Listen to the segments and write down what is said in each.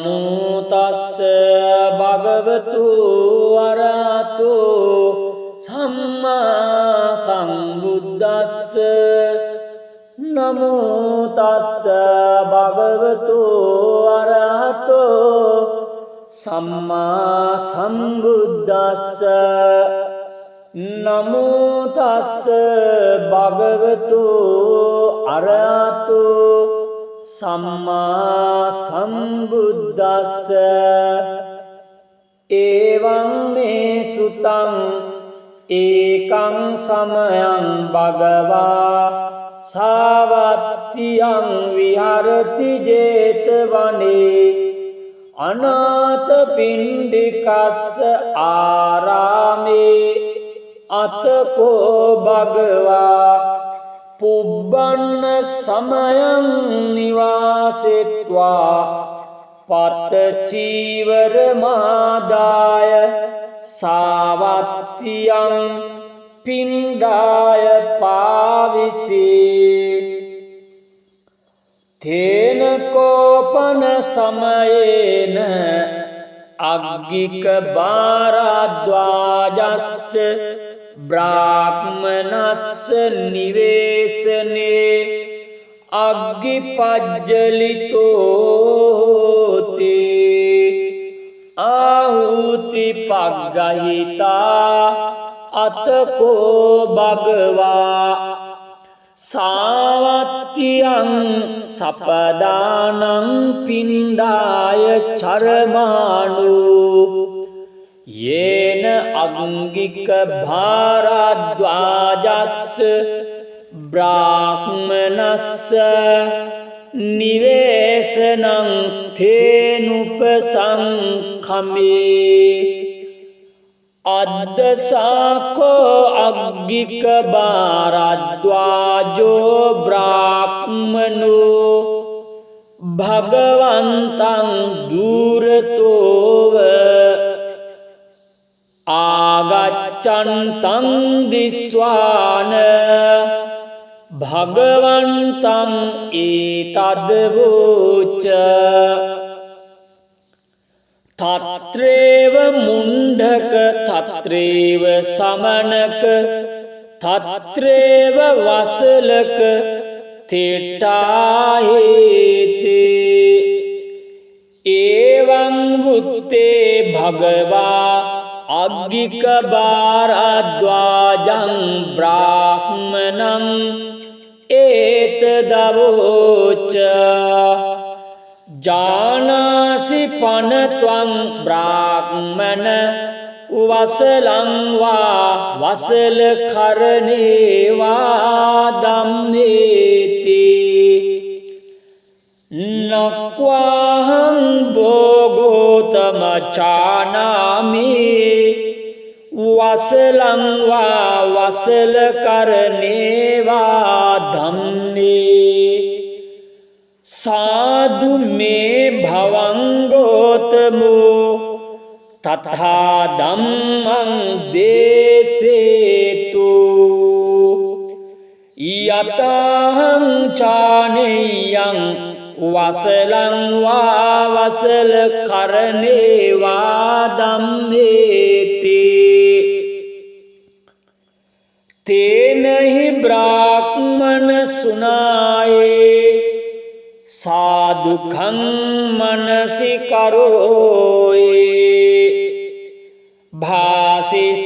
නමෝ තස්ස භගවතු වරහතෝ සම්මා සම්බුද්දස්ස නමෝ තස්ස භගවතු වරහතෝ සම්මා සම්බුද්දස්ස නමෝ තස්ස භගවතු අරහතෝ සම්මා සම්බුද්දස්ස එවං මේ සුතං ඒකං සමයං භගවා සාවත්තියං විහරති 제තවනේ අනාථ පිණ්ඩිකස්ස ආරාමේ අතකෝ භගවා පුබ්බන්න සමයං නිවාසෙත්වා පත චීවර මාදාය සාවත්තියං පිණ්ඩාය පාවිසී තේන කෝපන සමයේන අග්ගික භාරද්වාජස්ස බ්‍රාහ්මනස්ස නිවේසනේ අග්ගිපජ්ජලිතෝති ආහුති පග්ගහිතා අතකෝ භගවා සාවත්තියං සපදානං පිණ්ඩාය චරමාණු යේන අංගික භාරද්වාජස්ස බ්‍රාහ්මනස්ස නිවේසනං තේනුපසංඛමේ අද්දසාකෝ අග්ගික භාරද්වාජෝ බ්‍රාහ්මනෝ භගවන්තං දුරතෝව ආගච්ඡන්තං දිස්වාන භගවන්තං ඒතද්වෝච තත්‍රේව මුණ්ඩක තත්‍රේව සමනක තත්‍රේව වසලක තෙට්ටාහේතේ එවං වුත්තේ භගවා අග්ගික භාරද්වාජං බ්‍රාහ්මනං ඒතදවෝච ජානාසි පනත්වං බ්‍රාහ්මන වසලං වා වසල කරණේ වා ධම්මේති නක්වාහං භෝගෝතම චානාමි වසලං වා වසල කරණේ වා ධම්මේ සාදු මේ භවංගෝතමෝ තථා ධම්මං දේසේතු යතං චානේයං වසලං වා වසල කරණේ වා ධම්මේති තේනහි බ්‍රාහ්මන සුනායේ සාදුඛං මනසිකරෝයේ භාසිස්සාමේතේ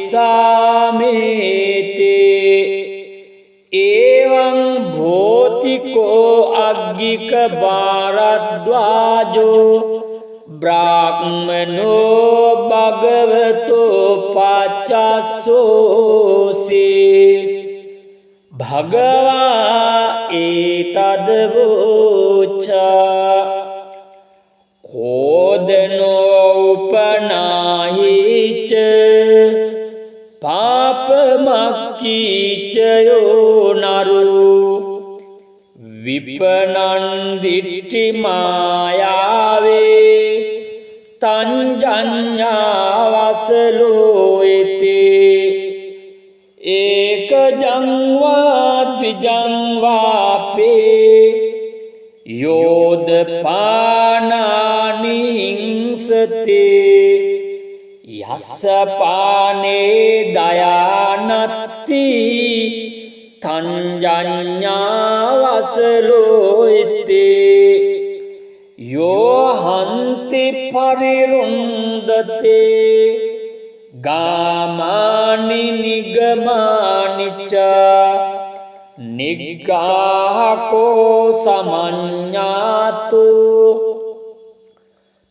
එවං භෝතිකෝ අග්ගික භාරද්වාජෝ බ්‍රාහ්මනෝ භගවතෝ පච්චස්සෝසී භගවා ඒතද්වෝච කෝදනෝ උපනාහිච පාපමක්කීච යෝ නරු විපනං දිට්ඨි මායාවේ තංජඤ්ඤා වසලෝයිතේ ඒකජං වා ද්විජං වාපේ යෝද පානාන නිහිංසති යස්ස පානේ දයානත්ති තංජඤ්ඤාවසලෝයිති යෝ හන්ති පරිරුන්දතේ ගාමානි නිගමානිච නිග්ගාහකෝ සමඤ්ඤාතු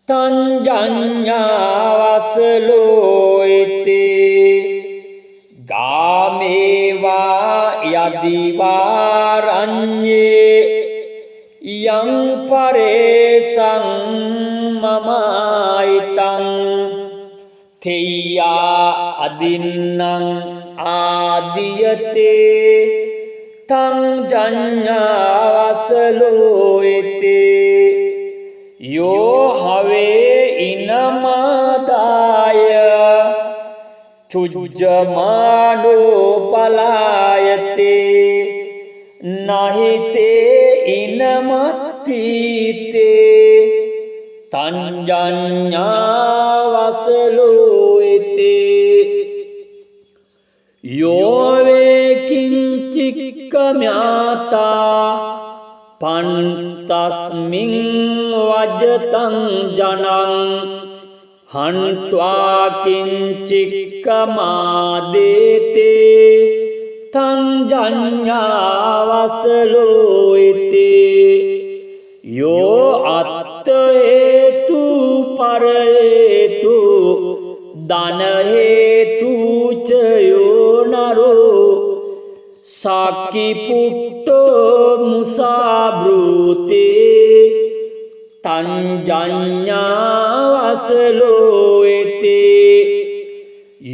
තංජඤ්ඤාවසලෝයිති ගාමේවා යදිවාරඤ්ඤේ යං පරේසං මමයිතං තේයා අදින්නං ආදියතේ තංජඤ්ඤාවසලෝයිති යෝ හවේ ඉනමාදාය චුජ්ජමානෝ පලායතේ නහිතේ ඉනමත්තිතේ තංජඤ්ඤාවසලෝයිති යෝ වේ කිංචික්කම්‍යාතා පන්තස්මින් වජතං ජනං හන්त्वा කිංචික්කමාදේතේ තංජඤ්ඤාවසලෝයිති යෝ අත්ත හේතු පර හේතු දන හේතු චයෝ නරෝ සාකි පුට්ටෝ මුසාබ්‍රූතේ තංජඤ්ඤාවසලෝයිති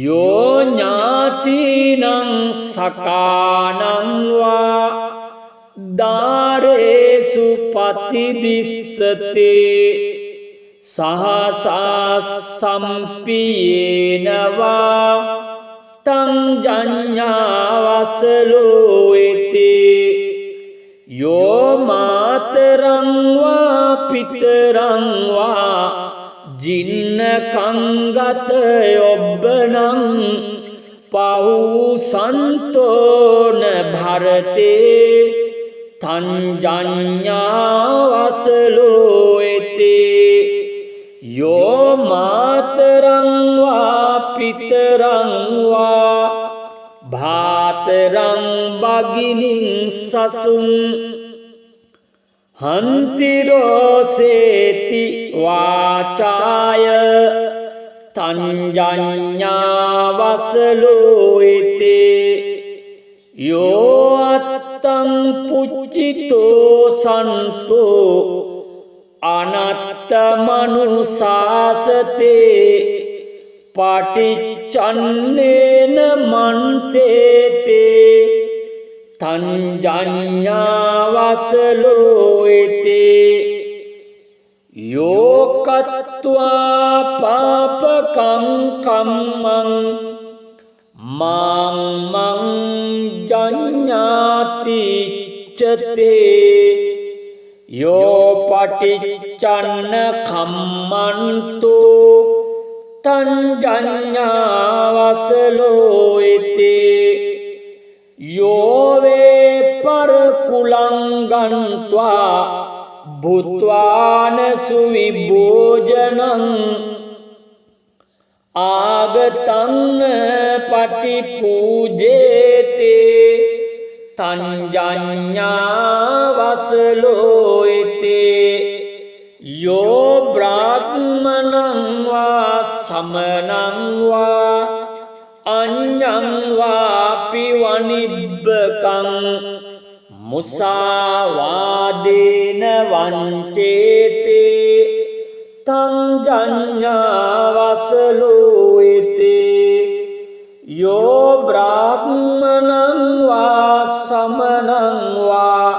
යෝ ඥාතිනං සකානං වා දාරේසු පතිදිස්සතේ සහසා සම්පියේනවා තංජඤ්ඤාවසලෝයිති යෝ මාතරං වා පිතරං වා ජින්න කංගත යොබ්බනං පහු සන්තෝන භරතේ තංජඤ්ඤාවසලෝයිති යෝ මාතරං වා පිතරං වා භාතරං බගිනින් සසුන් හන්තිරෝසේති වාචාය තංජඤ්ඤාවසලෝයිති යෝ අත්තං පුච්චිතෝ සන්තෝ අනත්ත මනුසාසතේ පටිච්චන්නේන මන්තේතේ තංජඤ්ඤාවසලෝයිති යෝ කତ୍වා පාපකං කම්මං මාං මං ජඤ්ඤාති චතේ යෝ පටිච්චන්න කම්මන්තු තංජඤ්ඤාවසලෝයිති යෝ වේ පරකුලං ගන්්වා භූත්වාන සුවිභෝජනං ආගතං පටිපූජේතේ තංජඤ්ඤාවසලෝයිති යෝ බ්‍රාහ්මණං වා සමනං වා අඤ්ඤං වාපි වනිබ්බකං මුසාවාදේන වංචේතේ තංජඤ්ඤාවසලෝයිති යෝ බ්‍රාහ්මණං වා සමනං වා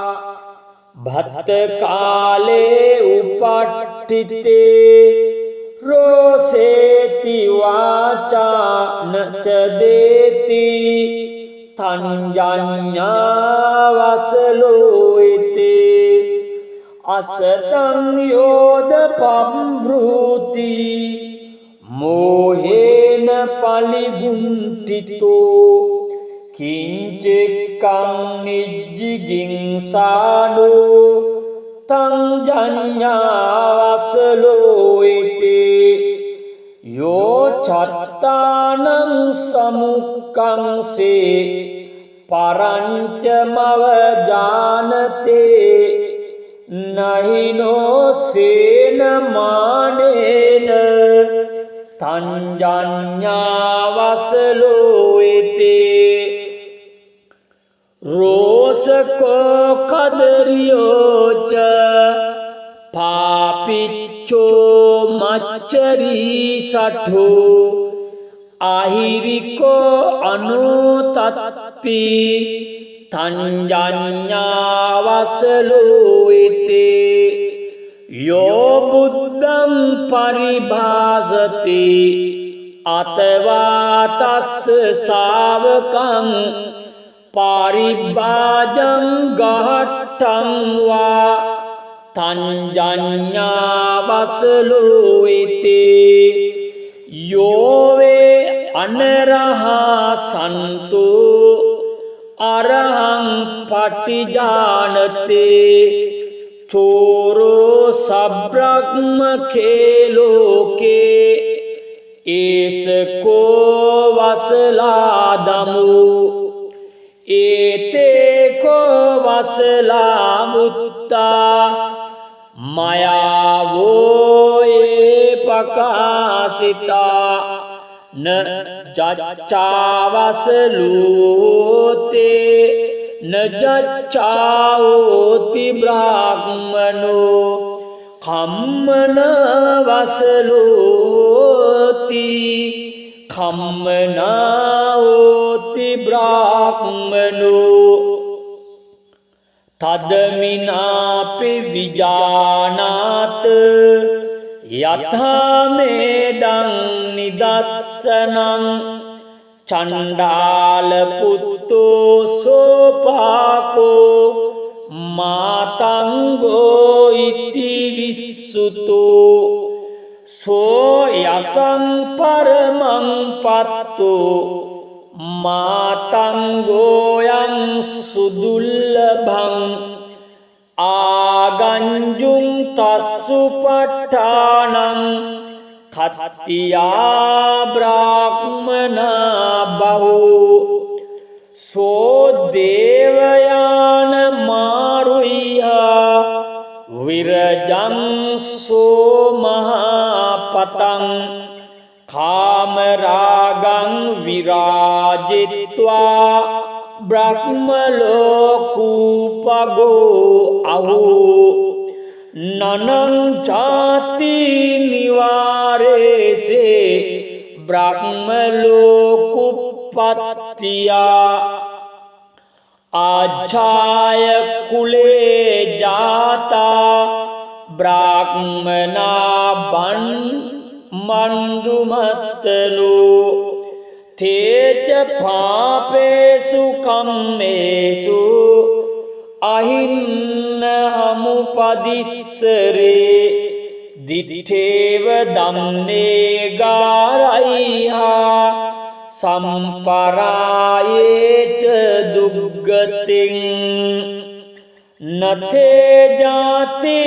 භත්ත කාලේ උපට්ඨිතේ රෝසේති වාචා නච දේති තංජඤ්ඤාවසලෝයිති අසතං යෝද පම්බ්‍රූති මෝහේන පලිගුන්ටිතෝ කිංචෙක්කං නිජ්ජිගින්සානෝ තං ජඤ්ඤාවසලෝයිතේ යෝ චත්තානං සමුක්ඛංසේ පරංචමව ජානතේ නහිනෝ සේන මානේන තං ජඤ්ඤාවසලෝයිතේ රෝසකෝ කදරියෝච පාපිච්චෝ මච්චරී සඨෝ ආහිරිකෝ අනුතත්පි තං ජඤ්ඤාවසලෝයිතේ යෝ බුද්ධං පරිභාසති අතවා තස්ස ශාවකං පාරිභාජං ගහට්ටං වා තං ජඤ්ඤාවසලෝයිතේ යෝ වේ අනරහා සන්තෝ අරහං පටිජානතේ චෝරෝ සබ්‍රක්මකේ ලෝකේ ඒසකෝ වසලා දමු ඒතේකෝ වසලා මුත්තා මයාවෝ ඒ පකාසිතා න ජච්චාවසලෝතේ න ජච්චාවෝති බ්‍රාහ්මනෝ කම්මන වසලෝති කම්මනාවෝති බ්‍රාහ්මනෝ තදමිනාපි විජානාත යථාමේදං නිදස්සනං චණ්ඩාල පුත්තෝ සෝපාකෝ මාතංගෝ ඉති විස්සුතෝ සෝ යසං පරමං පත්තෝ මාතංගෝයං සුදුල්ලභං ආගංජුං තස්සුපට්ඨානං කත්තියා බ්‍රාහ්මනා බහෝ සෝ දේවයාන මාරුයිහා විරජං සෝ මහාපතං කාමරාගං විරාජිත්වා බ්‍රහ්මලෝකූපගෝ අහෝ නනං ජාති නිවාරේසේ බ්‍රහ්මලෝකුප්පත්තියා ආඡාය කුලේ ජාතා බ්‍රාහ්මනා බන් මන්දුමත්තලෝ තේච පාපේසු කම්මේසු අහින්න හමුපදිස්සරේ දිඨේව ධම්මේ ගාරයිහා සම්පරායේච දුග්ගතින් නතේ ජාති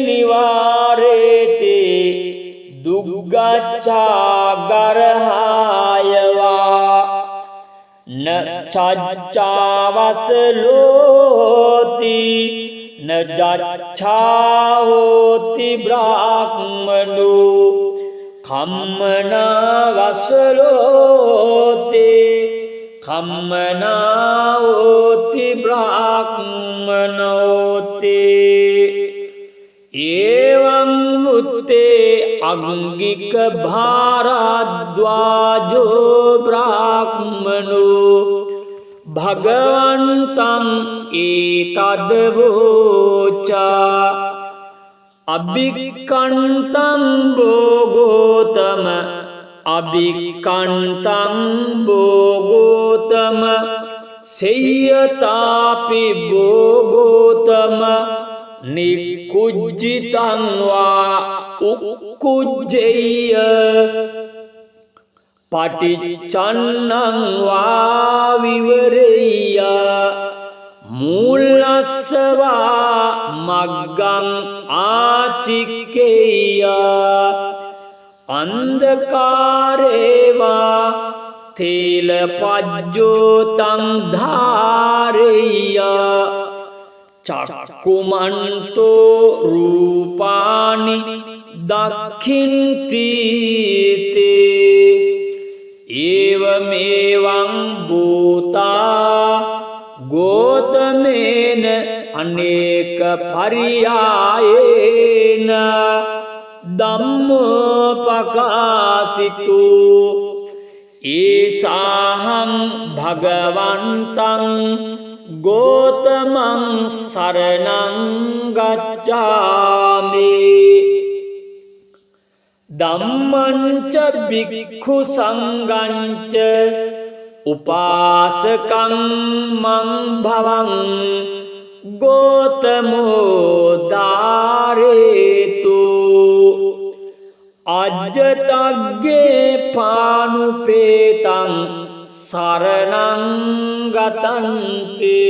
නිවාරේතේ දුග්ගච්ඡා ගරහායවා න චච්චාවසලෝති න ජච්ඡාහෝති බ්‍රාහ්මනෝ කම්මනාවසලෝතේ කම්මනාවෝති බ්‍රාහ්මනෝතේ ඒවං මුත්තේ අංගික භාරද්වාජෝ බ්‍රාහ්මනෝ භගවන්තං ඒතදවෝචා අභික්ඛන්තං භෝගෝතම අභික්ඛන්තං භෝගෝතම සේයතාපි භෝගෝතම නිකුජ්ජිතං වා උක්කුජ්ජෙය්‍ය පටිච්චන්නං වා විවරෙය්‍ය මූලස්සවා මග්ගං ආචික්කෙය්‍ය අන්ධකාරේවා තීලපජ්ජෝතං ධාරෙය්‍ය චක්කුමන්තෝ රූපානි දක්ඛින්ති තේ ඒවමේවං භූතා ගෝතමේන අනේක පරියායේන ධම්මෝපකාසිතු ඒසාහං භගවන්තං ගෝතමං සරණං ගච්ඡාමි ධම්මංච භික්ඛු සංඝංච උපාසකං මං භවං ගෝතමෝ දාරේතු අජ්ජතග්ගේ පානුපේතං සරණං ගතන්ති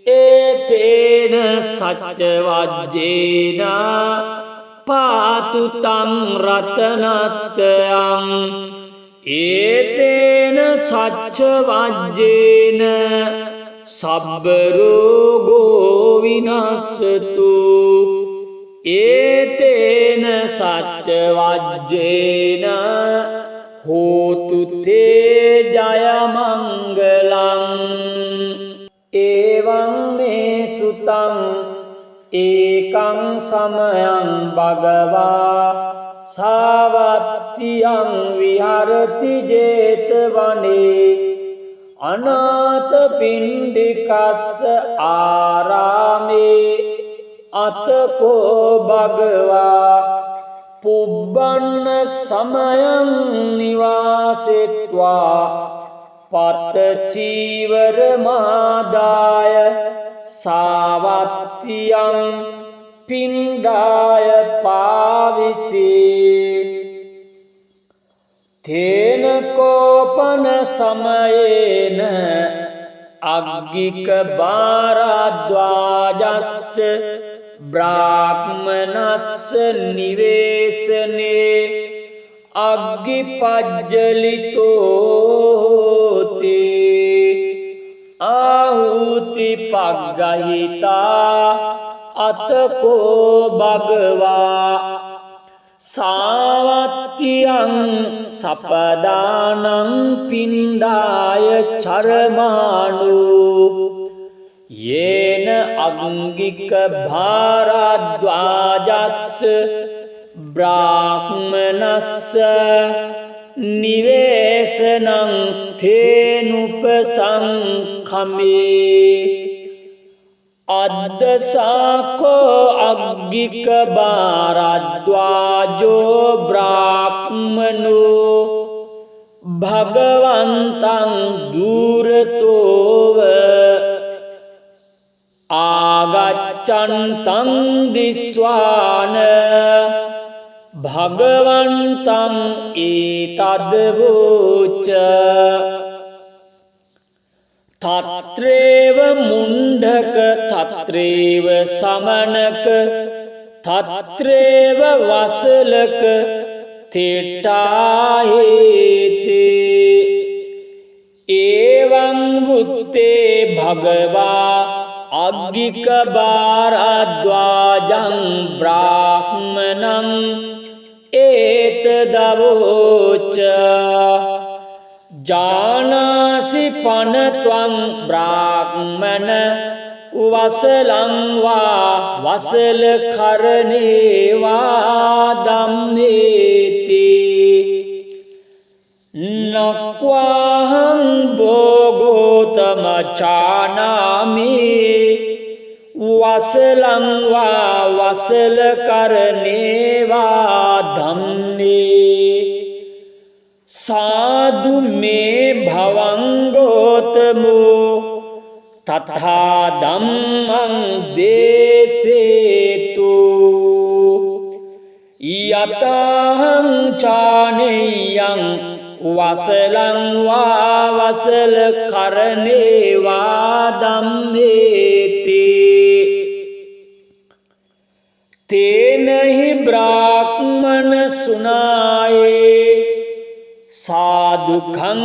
ඒතේන සච්ච වජ්ජේන පාතු තං රතනත්තයං ඒතේන සච්ච වජ්ජේන සබ්බ රෝගෝ විනස්සතු ඒතේන සච්ච වජ්ජේන හෝතු තේ ජය මංගලං එවං මේ සුතං ඒකං සමයං භගවා සාවත්තියං විහරති ජේතවනේ අනාථ පිණ්ඩිකස්ස ආරාමේ අතකෝ භගවා පුබ්බන්න සමයං නිවාසෙත්වා පත චීවර මාදාය සාවත්තියං පිණ්ඩාය පාවිසේ තේන කෝපන සමයේන අග්ගික බාරද්වාජස්ස බ්‍රාහ්මනස්ස නිවේසනේ අග්ගි පජ්ජලිතෝතේ ආහුති පග්ගහිතා අතකෝ භගවා සාවත්තියං සපදානං පිණ්ඩාය චරමානු යේන අංගික භාරද්වාජස්ස බ්‍රාහ්මනස්ස නිවේසනං තේනුපසංඛමේ අද්දසාකෝ අග්ගික බාරද්වාජෝ බ්‍රාහ්මනෝ භගවන්තං දුරතෝව ආගච්ඡන්තං දිස්වාන භගවන්තං ඒතද්වෝච තත්‍රේව මුණ්ඩක තත්‍රේව සමනක තත්‍රේව වසලක තෙට්ටාහේතේ ඒවං වුත්තේ භගවා අග්ගික බාරද්වාජං බ්‍රාහ්මනං ඒතදවෝච ජානාසි පනත්වං බ්‍රාහ්මන වසලං වා වසල කරණේවා ධම්මේති නක්වාහං භෝගෝතම චානාමි වසලං වා වසල කරණේවා ධම්මේ සාදු මේ භවං ගෝතමෝ තථා ධම්මං දේසේතු යතහං චානෙයං වසලං වා වසල කරණේ වා ධම්මේති තේනහි බ්‍රාහ්මන සුනායේ සාදුඛං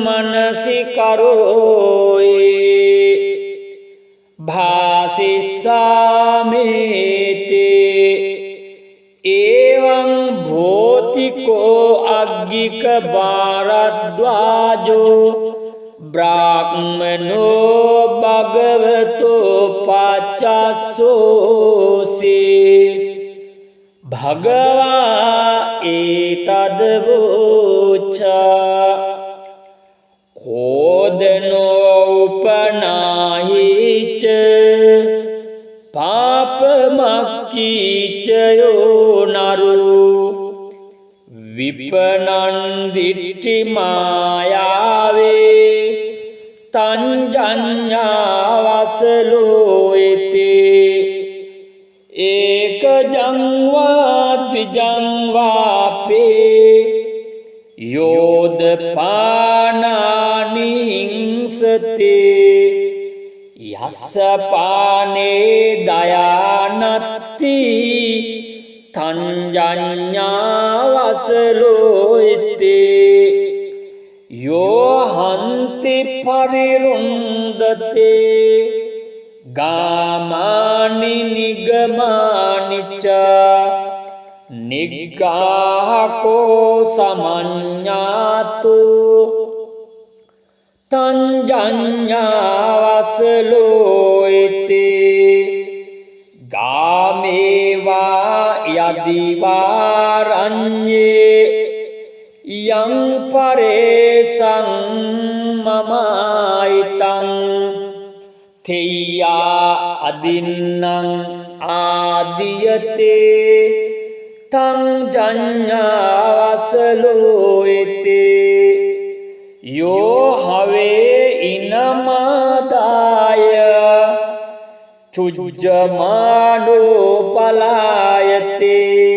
මනසි කරෝයේ භාසිස්සාමේතේ එවං භෝතිකෝ අග්ගික භාරද්වාජෝ බ්‍රාහ්මනෝ භගවතෝ පච්චස්සෝසී භගවා ඒතදවෝචා කෝදනෝ උපනාහිච පාපමක්කීචයෝ නරු විපනන්දිට්ටි මායාවේ තංජඤ්ඤාවසලෝයිතේ ඒක ජංවා ද්විජංවාපේ යෝද පානානිහිංසතේ යස්ස පානේ දයානත්ති තංජඤ්ඤාවසලෝයිතේ යෝ හන්ති පරිරුන්දතේ ගාමානි නිගමානිච නිග්ගාහකෝ සමඤ්ඤාතු තංජඤ්ඤාවසලෝයිතේ ගාමේවා යදිවාරඤ්ඤේ යං පරේසං මමයිතං තෙය්‍යා අදින්නං ආදියතේ තංජඤ්ඤාවසලෝයිතේ යෝ හවේ ඉනමාදාය චුජ්ජමානෝ පලායතේ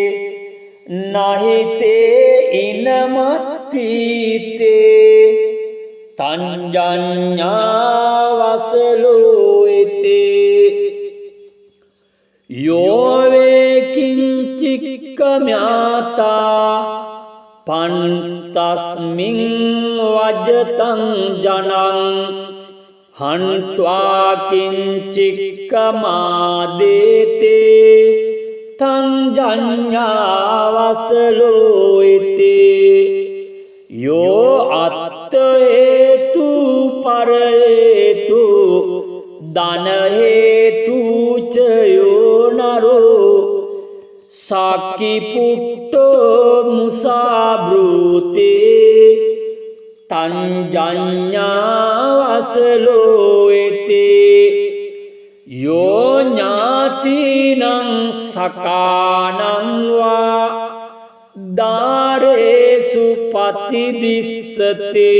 නහිතේ ඉනමත්තිතේ තංජඤ්ඤාවසලෝයිතේ යෝවේ කිංචික්කම්‍යාතා පන්තස්මින් වජතං ජනං හන්त्वा කිංචික්කමාදේතේ තංජඤ්ඤාවසලෝයිතේ යෝ අත්ත හේතු පර හේතු දන හේතු චයෝ නරෝ සාකි පුට්ටෝ මුසාබ්‍රූතේ තංජඤ්ඤාවසලෝයිතේ යෝ ඥාතිනං සකානං වා දාරේසු පතිදිස්සතේ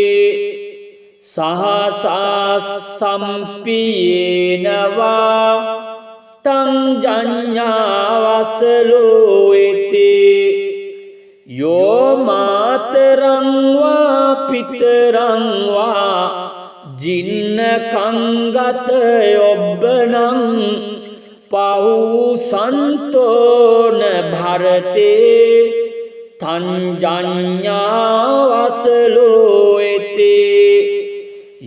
සහසා සම්පියේනවා තංජඤ්ඤාවසලෝයිතේ යෝ මාතරං වා පිතරං වා ජින්නකංගත යොබ්බනං පහුසන්තෝන භරතේ තංජඤ්ඤාවසලෝයිතේ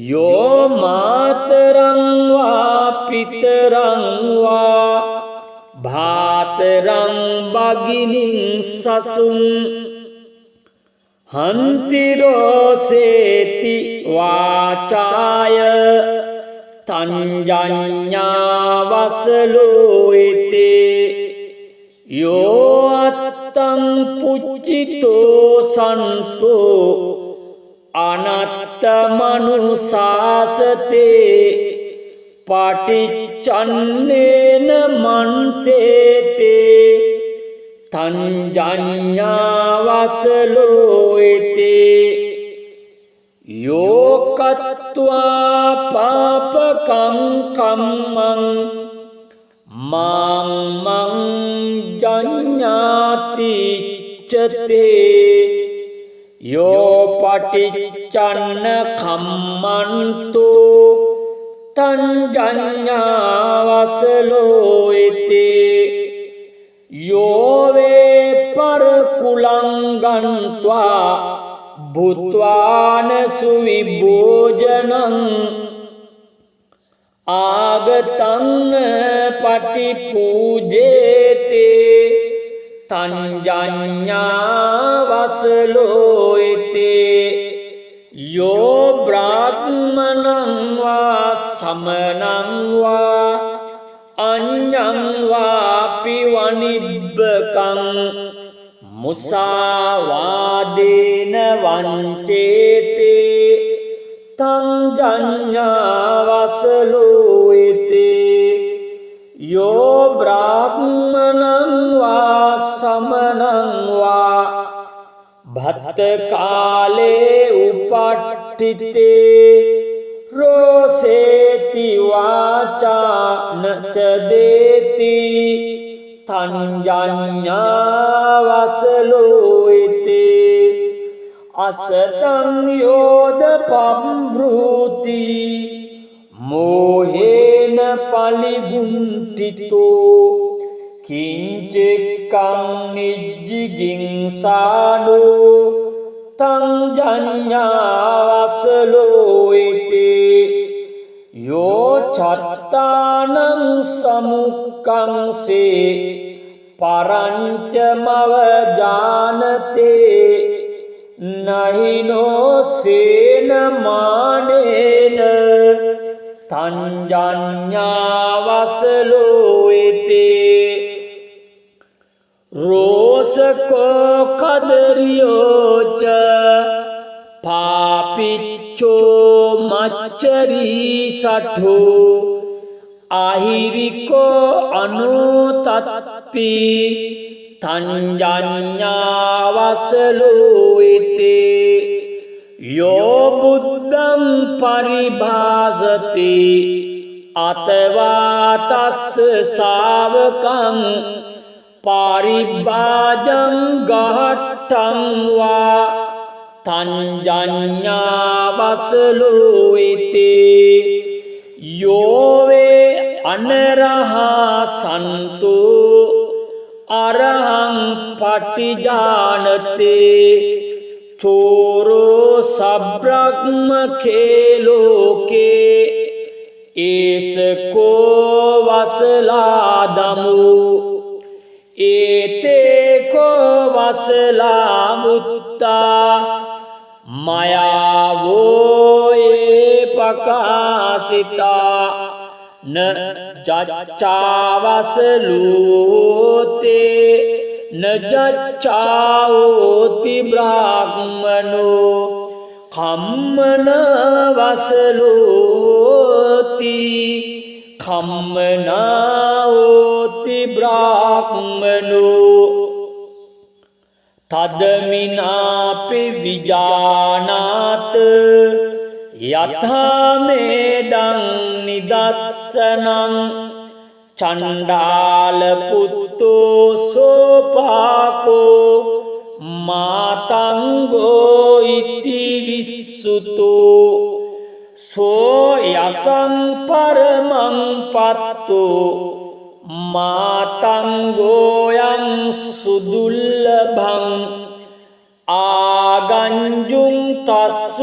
යෝ මාතරං වා පිතරං වා භාතරං බගිනින් සසුන් හන්තිරෝසේති වාචාය තංජඤ්ඤාවසලෝයිතේ යෝ අත්තං පුච්චිතෝ සන්තෝ අනත්ත මනුසාසතේ පටිච්චන්නේන මන්තේතේ තංජඤ්ඤාවසලෝයිතේ यो कत्वा पापकं कम्मं मां मं जඤ्ඤाति चते यो पटिच्चन्न कम्मन्तो तं जඤ्ඤावसलोयते यो वे परकुलं गन्त्वा भूत्वान सुविभोजनं आगतं पटिपूजेते तं जඤ्ඤावसलोयते यो ब्राह्मणं वा समनं वा अन्यं वापि वनिब्बकं मुसावादेन वञ्चेते तं जඤ्ඤावसलोयते यो ब्राह्मणं वा समनं वा भत्तकाले उपट्ठिते रोसेति वाचा न च देति तं जඤ्ඤावसलोयते असतं योदपब्रूति मोहेन पलिगुण्ठितो किञ्चिक्कं निज्जिगिंसानो तं जඤ्ञावसलोयते यो चत्तानं समुक्कंसे परञ्चमवजानते नहिनो सेन मानेन तं जඤ्ञावसलोयते रोषको कदर्यो च पापिच्चो मच्चरी सठो आहिरिको अनुतत्पि तं जඤ्ञावसलोयते यो बुद्धं परिभासते अथवा तस्य शावकं पारिभाजं गहट्टं वा तं जඤ्ञावसलोयते यो वे अनरहा सन्तो अरहं पटिजानते चोरो सब्रह्मखे लोके एष को वसलादमु एते को वसलामुत्ता मया वो ये प्रकाशिता न जच्चावसलोते न जच्चावोति ब्राह्मणो खम्मनवसलोति खम्मनावोति ब्राह्मणो तदमिनापि विजानात् यथा मेदं निदर्शनं चण्डालपुत्रो सोपाको मातङ्गो इति विश्रुतो सो यशं परमं पत्तो मातङ्गोऽयं सुदुर्लभं आगञ्जुं तस्सुपट्टानं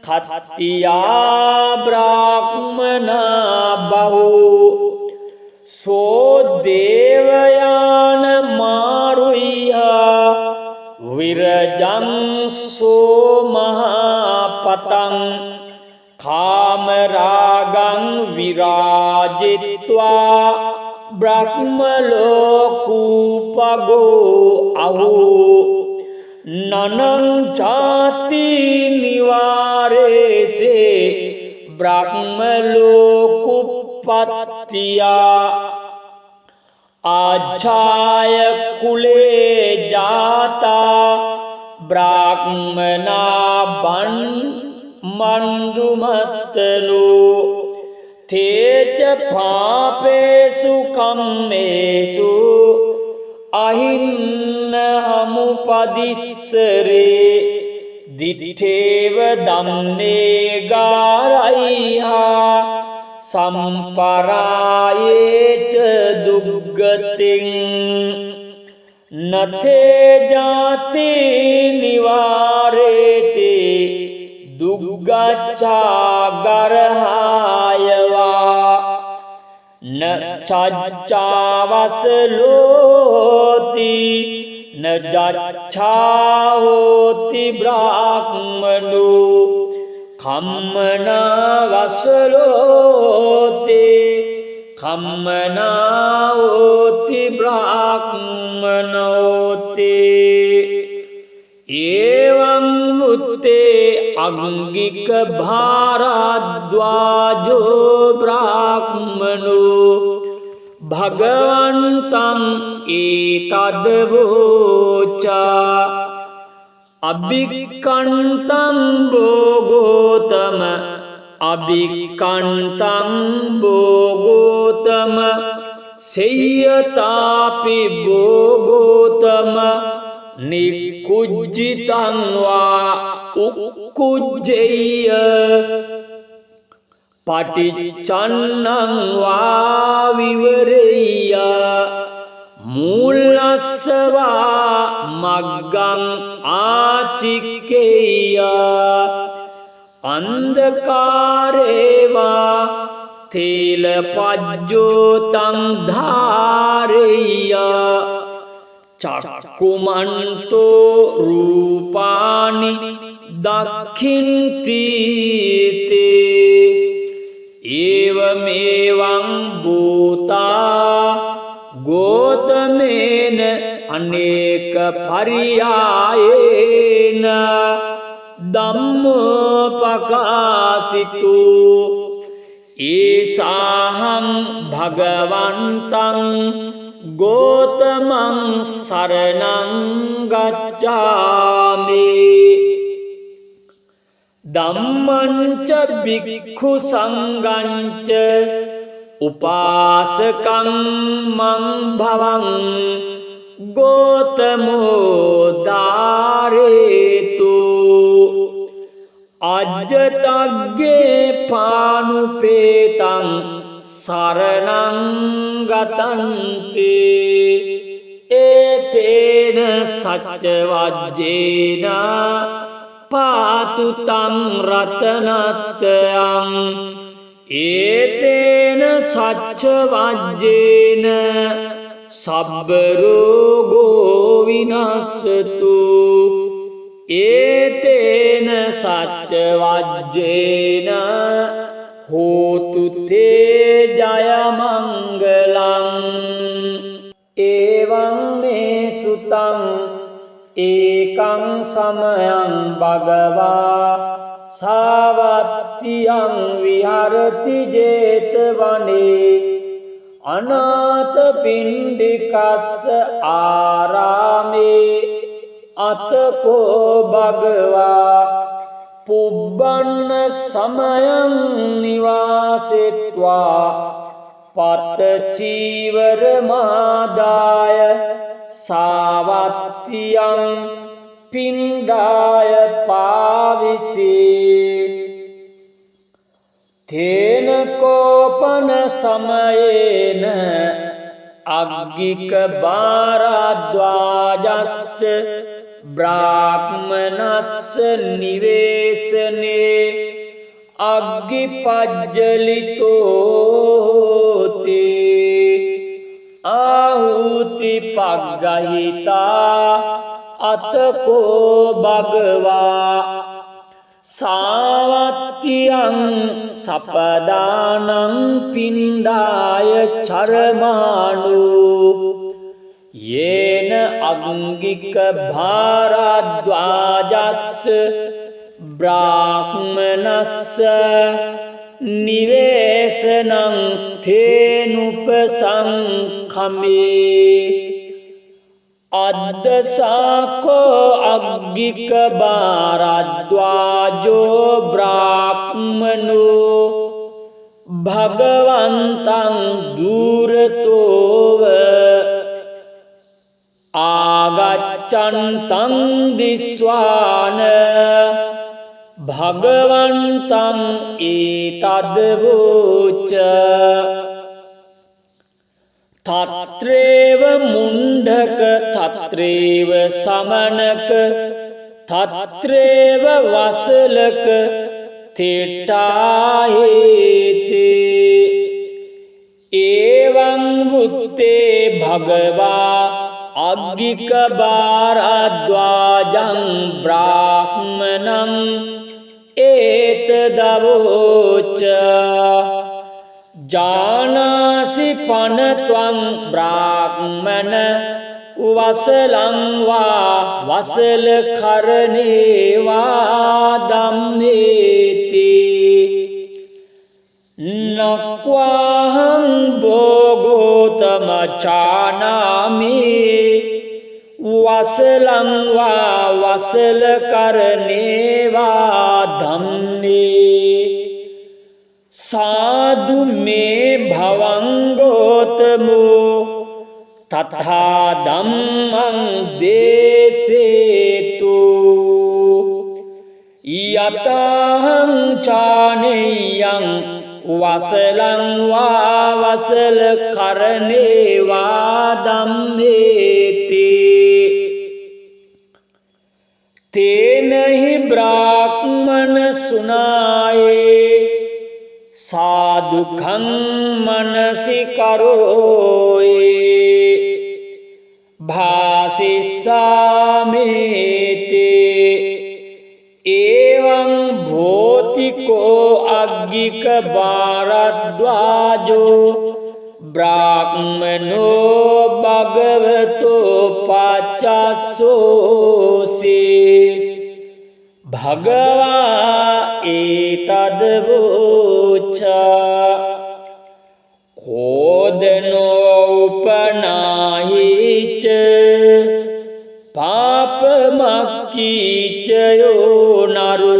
खत्तिया ब्राह्मणा बहु सो देवयानमारुह्य विरजं सो महापतं कामरागं विराजित्वा ब्रह्मलोकूपगो अहो ननं जाति निवारेसे ब्रह्मलोकुपत्तिया आच्छाय कुले जाता ब्राह्मणा मन्दुमत्तनो तेज पापेषु कम्मेषु अहिन्नहमुपदिस्सरे दिठेव दम्मे गारैहा सम्पराये च दुर्गतिं नते जाति निवारेते दुर्गच्छा गर्हाय वा न चच्चावसलोति न जच्छाहोति ब्राह्मणो खम्मनावसलोते खम्मनाहोति ब्राह्मणोते एवं मुत्ते अंगिक भारद्वाजो ब्राह्मणो भगवन्तं एतद्वोचा अभिक्कन्तं वो गौतम अभिक्कन्तं वो गौतम सेय्यतापि वो गौतम निकुज्जितं वा उक्कुज्जेय पटिच्चन्नं वा विवरेय मूलस्य वा मग्गं आचिक्केय अन्धकारे वा तेलपज्योतं धारयेय चक्षुमन्तो रूपाणि दक्षिन्ति ते एवमेवं भूता गौतमेन अनेक पर्यायेन धम्मोपकाशितो एषाहं भगवन्तं गौतमं शरणं गच्छामि धम्मं च भिक्खु संघं च उपासकं मं भवं गौतमो धारयतु अजतज्ञे पानुपेतं शरणं गतन्ते एतेन सच्चवज्जेन पातु तं रत्नत्रयम् एतेन सच्चवज्जेन सब्बरोगो विनश्यतु एतेन सच्चवज्जेन होतु ते जयमङ्गलम् एवं मे सुतं एकं समयं भगवा सावत्यं विहरति जेतवने अनाथपिण्डिकस्य आरामे अतको भगवा पुब्बन्न समयं निवासित्वा पतचीवरमादाय सावत्यं पिण्डाय पाविषे तेन कोपन समयेन अग्गिक भारद्वाजस्य ब्राह्मणस्य निवेशने अग्गिपज्जलितो ते आहुति पग्गहिता अतको भगवा सावत्यं सपदानं पिण्डाय चरमाणो येन अंगिक भारद्वाजस्य ब्राह्मणस्य निवेशनं तेनुपसंखमे අද්දසාකෝ අග්ගික බාරද්වාජෝ බ්‍රාහ්මනෝ භගවන්තං දුරතෝව ආගච්ඡන්තං දිස්වාන භගවන්තං ඒතද්වෝච තත්‍රේව මුණ්ඩක තත්‍රේව සමනක තත්‍රේව වසලක තෙට්ටාහේතේ එවං වුත්තේ භගවා අග්ගික බාරද්වාජං බ්‍රාහ්මණං ඒතදවෝච ජානාසි පනත්වං බ්‍රාහ්මණ වසලං වා වසල කරණේවා ධම්මේති නක්වාහං භෝගෝතම චානාමි වසලං වා වසල කරණේවා ධම්මේ සාදු මේ භවංගෝතමෝ තථා ධම්මං දේසේතු යතහං චානේයං වසලං වා වසල කරණේවා ධම්මේති තේනහි බ්‍රාහ්මණ සුනායේ සාදුඛං මනසි කරෝයේ භාසිස්සාමේතේ එවං භෝතිකෝ අග්ගික බාරද්වාජෝ බ්‍රාහ්මනෝ භගවතෝ පච්චස්සෝසී භගවා ඒතද්වෝච කෝදනෝ උපනාහිච පාපමක්කීච යෝ නරු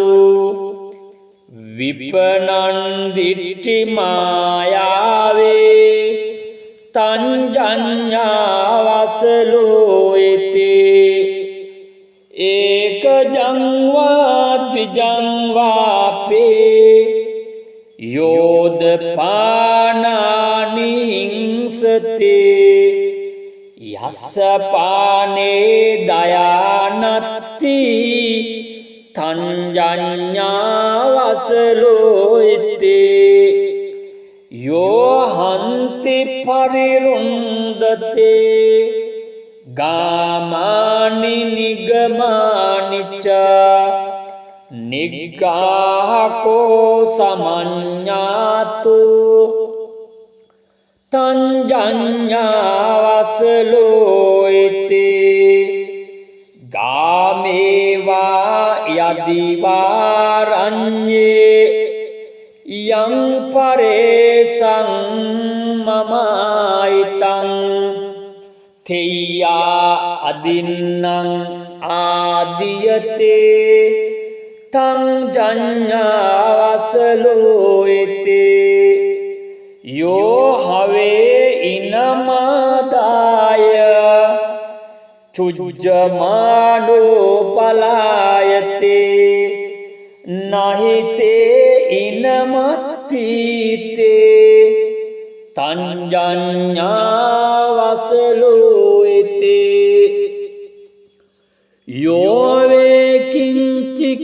විපනං දිට්ඨි මායාවේ තංජඤ්ඤාවසලෝ ඉතේ ඒකජං වා ද්විජං වාපේ යෝදපානානි හිංසතේ යස්ස පානේ දයානත්ති තංජඤ්ඤාවසලෝ ඉතේ යෝ හන්ති පරිරුන්දතේ ගාමානි නිගමානිච නිග්ගාහකෝ සමඤ්ඤාතු තංජඤ්ඤාවසලෝ ඉතේ ගාමේවා යදිවාරඤ්ඤේ යං පරේසං මමයිතං තෙය්‍යා අදින්නං ආදියතේ තං ජඤ්ඤාවසලෝ ඉතේ යෝ හවේ ඉනමාදාය චුජ්ජමානෝ පලායතේ නහිතේ ඉනමත්තිතේ තං ජඤ්ඤාවසලෝ ඉතේ යෝ වේ කිංචික්කම්‍යාතා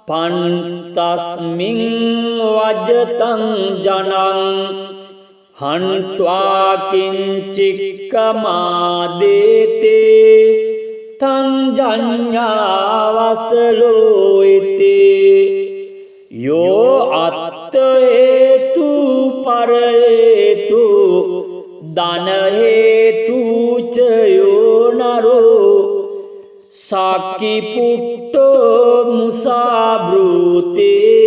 පන්තස්මින් වජතං ජනං හන්त्वा කිංචික්කමාදේතේ තං ජඤ්ඤාවසලෝ ඉතේ යෝ අත්ථ හේතු පර හේතු දන හේතු ච යෝ නරෝ සාකි පුට්ටෝ මුසා බ්‍රූතේ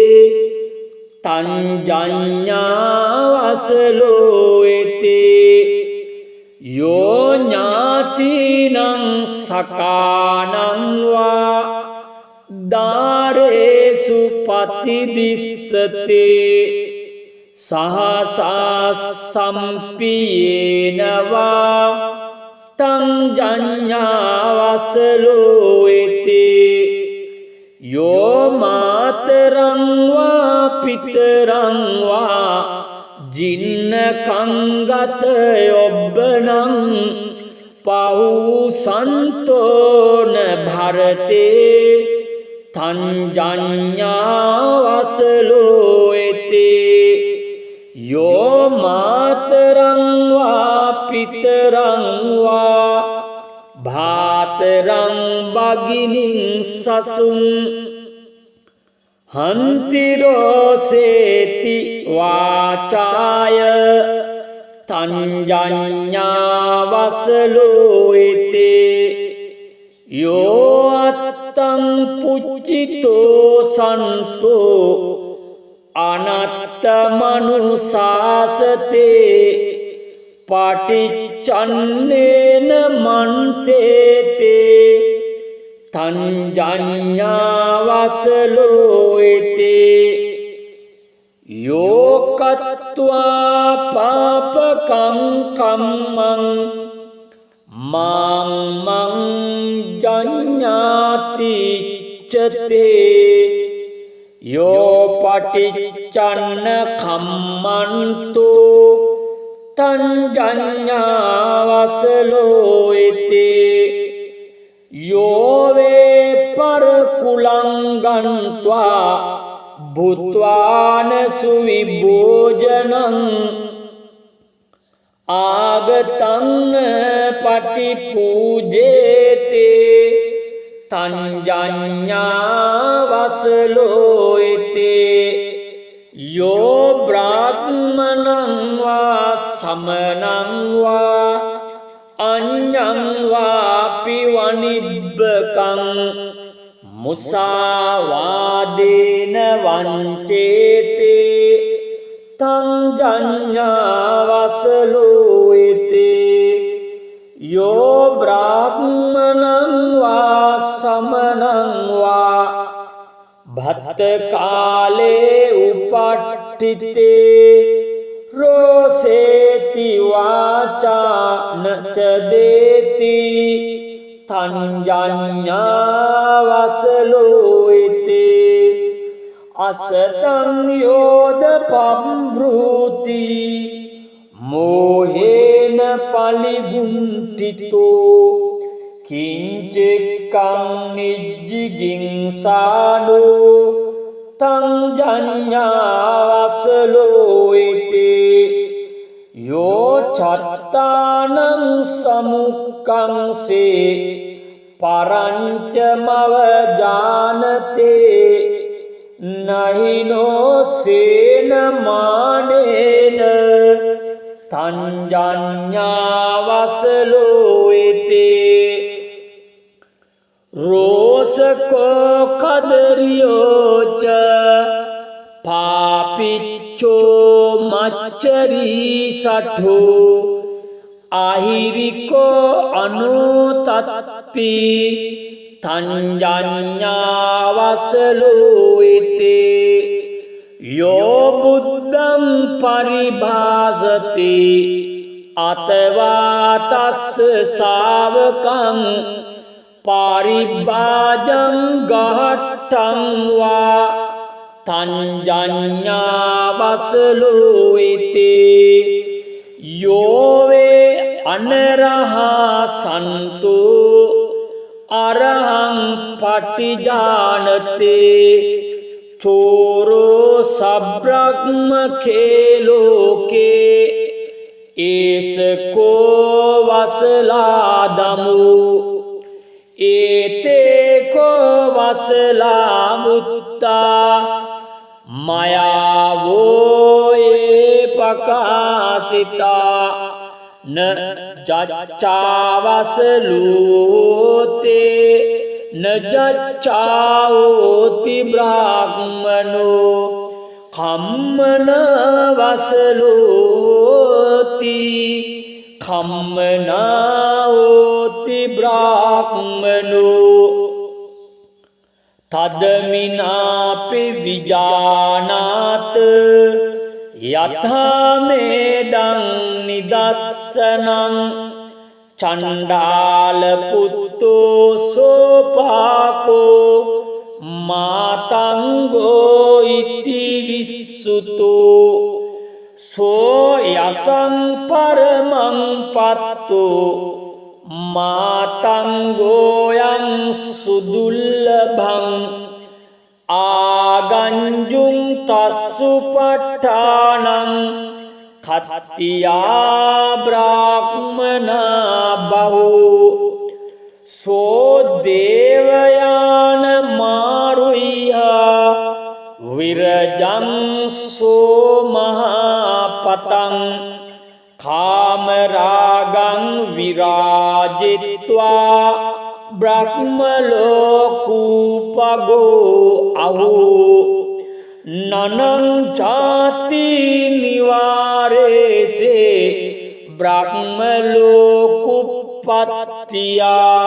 තං ජඤ්ඤාවසලෝ ඉතේ यो ඥාතිනං සකානං වා දාරේසු පතිදිස්සතේ සහසා සම්පියේනවා තං ජඤ්ඤාවසලෝයතේ यो මාතරං වා පිතරං වා जिन्न कंगत योब्बनं पाहु संतो न भारते तंजन्यावसलोयते यो मातरं वा पितरं वा भातरं भगिनीं ससुं हन्तिरोसेति वाचाय तंजन्यावसलोयते यो अत्तं पुच्चितो संतो अनत्तमनुशासते पाटिच्चन्नेन मन्तेते तंजन्यावसलोयते यो कत्वा पापकं कम्मं मां मं जन्याति चते यो पटिच्चन्न खम्मन्तो तंजन्यावसलोयते यो वे परकुलं गन्त्वा भूत्वा न सुविभोजनं आगतं पटिपूजेते तंजन्यावसलोयते यो ब्राह्मणं वा समनं वा अन्यं वापि वनिब्बकं मुसावादेन वञ्चेते तंजन्यावसलोयते यो ब्राह्मणं वा समनं वा भत्तकाले उपट्ठिते रोसेति वाचा न च देति तंजन्यावसलोयते असतं योदपम्ब्रूति मोहेन पलिगुण्ठितो किञ्चिक्कं निज्जिगिंसानो तंजन्यावसलोयते यो चत्तानं समुक्कंसे परञ्चमवजानते नहिनो सेन मानेन तंजन्यावसलोयते रोसको कदरियो च पापिच्चो मच्चरी सठो आहिरिको अनुतत्पि तंजन्यावसलोयते यो बुद्धं परिभासते अथवा तस्य शावकं पारिभाजं गहट्टं वा तंजन्यावसलोयते यो वे अनरहा सन्तो अरहं पटिजानते चोरो सब्रह्मखे लोके एस को वसलादमु एते को वसला मुत्ता मया वो ये प्रकाशिता न जच्चावसलोते न जच्चाओति ब्राह्मणो खम्मन वसलोति කම්මනා හෝති බ්‍රාහ්මනෝ තදමිනාපි විජානාත යථා මේදං නිදස්සනං චණ්ඩාල පුත්තෝ සෝපාකෝ මාතංගෝ ඉති විස්සුතෝ සෝ යසං පරමං පත්තෝ මාතංගෝයං සුදුල්ලභං ආගංජුං තස්සුපට්ඨානං කත්තියා බ්‍රාහ්මනා බහෝ සෝ දේවයාන මාරුයිහා විරජං සෝ මහාපතං කාමරාගං විරාජිත්වා බ්‍රහ්මලෝකූපගෝ අහෝ නනං චාති නිවාරේසේ බ්‍රහ්මලෝකුප්පත්තියා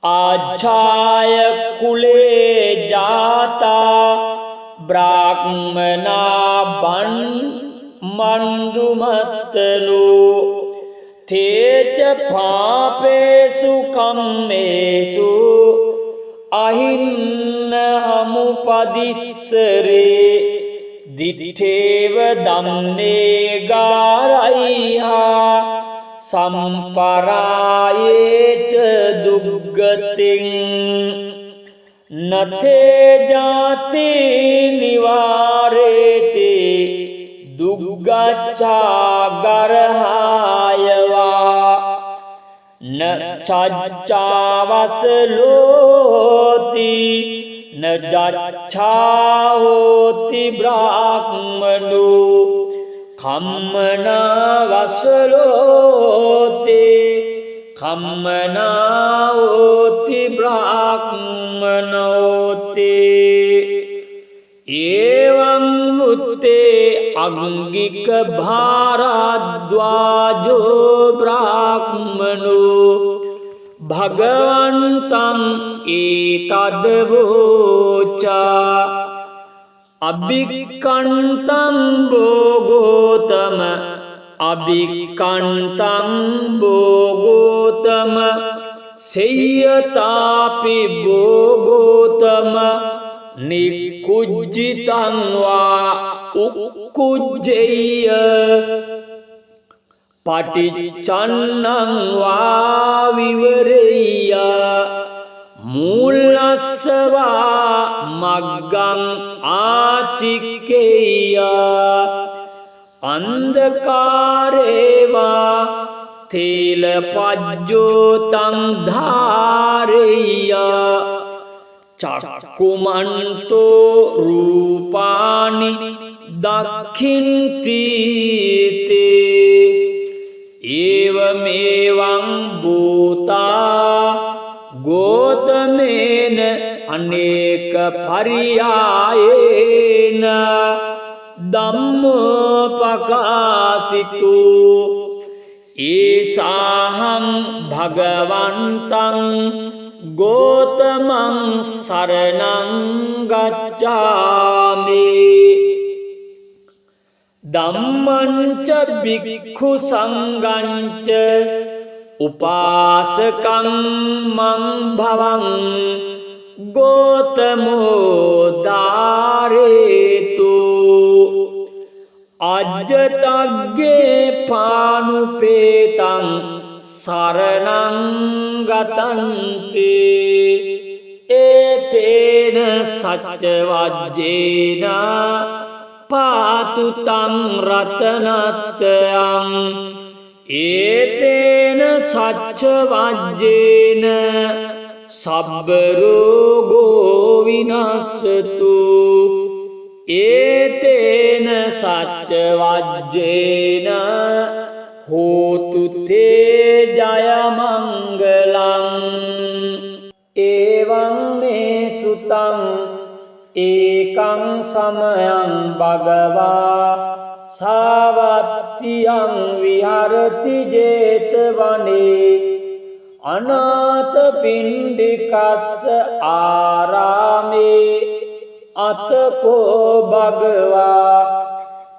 ආඡාය කුලේ ජාතා බ්‍රාහ්මනා බන් මන්දුමත්තලෝ තේච පාපේසු කම්මේසු අහින්න හමුපදිස්සරේ දිඨේව දම්නේ ගාරයිහා සම්පරායේච දුග්ගතින් නතේ ජාති නිවාරේති දුග්ගච්ඡාගරහායවා න චච්චාවසලෝති න ජච්ඡාහෝති බ්‍රාහ්මනෝ කම්මනවසලෝති කම්මනාහෝති බ්‍රාහ්මනෝති එවං මුත්තේ අංගික භාරද්වාජෝ බ්‍රාහ්මනෝ භගවන්තං ඒතදවෝචා අභික්ඛන්තං භෝගෝතම අභික්ඛන්තං භෝගෝතම සේයතාපි භෝගෝතම නිකුජ්ජිතං වා උක්කුජ්ජේය පටිච්චන්නං වා විවරෙය්‍ය මූලස්සවා මග්ගං ආචික්කේය අන්ධකාරේවා තේලපජ්ජෝතං ධාරෙය්‍ය චක්කුමන්තෝ රූපානි දක්ඛින්ති තේ ඒවමේවං භූතා ගෝතමේන අනේක පරියායේන ධම්මෝපකාසිතු ඒසාහං භගවන්තං ගෝතමං සරණං ගච්ඡාමි ධම්මංච භික්ඛු සංඝංච උපාසකං මං භවං ගෝතමෝ ධාරේතු අජ්ජතග්ගේ පානුපේතං සරණං ගතන්ති ඒතේන සච්ච වජ්ජේන පාතු තං රතනත්තයං ඒතේන සච්ච වජ්ජේන සබ්බ රෝගෝ විනස්සතු ඒතේන සච්ච වජ්ජේන හෝතු තේ ජය මංගලං එවං මේ සුතං ඒකං සමයං භගවා සාවත්තියං විහරති ජේතවනේ අනාථ පිණ්ඩිකස්ස ආරාමේ අතකෝ භගවා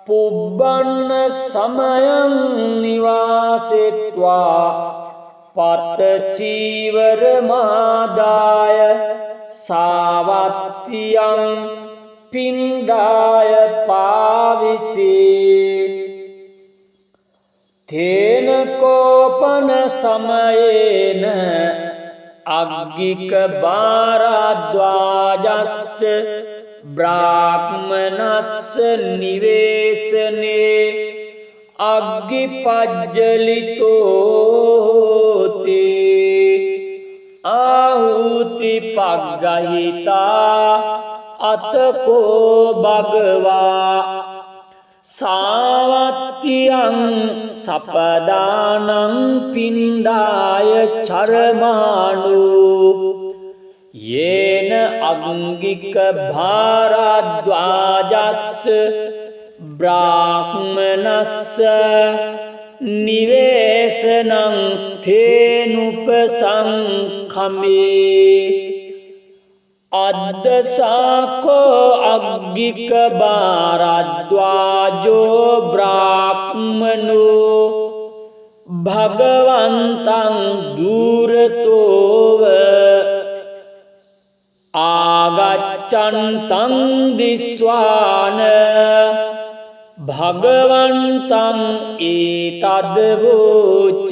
පුබ්බන්න සමයං නිවාසෙත්වා පත්ත චීවර මාදාය සාවත්තියං පිණ්ඩාය පාවිසේ තේන කෝපන සමයේන අග්ගික භාරද්වාජස්ස බ්‍රාහ්මනස්ස නිවේසනේ අග්ගි පජ්ජලිතෝතේ ආහුති පග්ගහිතා අතකෝ භගවා සාවත්තියං සපදානං පිණ්ඩාය චරමානු යේන අංගික භාරද්වාජස්ස බ්‍රාහ්මනස්ස නිවේසනං තේනුපසංඛමේ අද්දසාකෝ අග්ගික භාරද්වාජෝ බ්‍රාහ්මනෝ භගවන්තං දුරතෝව ආගච්ඡන්තං දිස්වාන භගවන්තං ඒතද්වෝච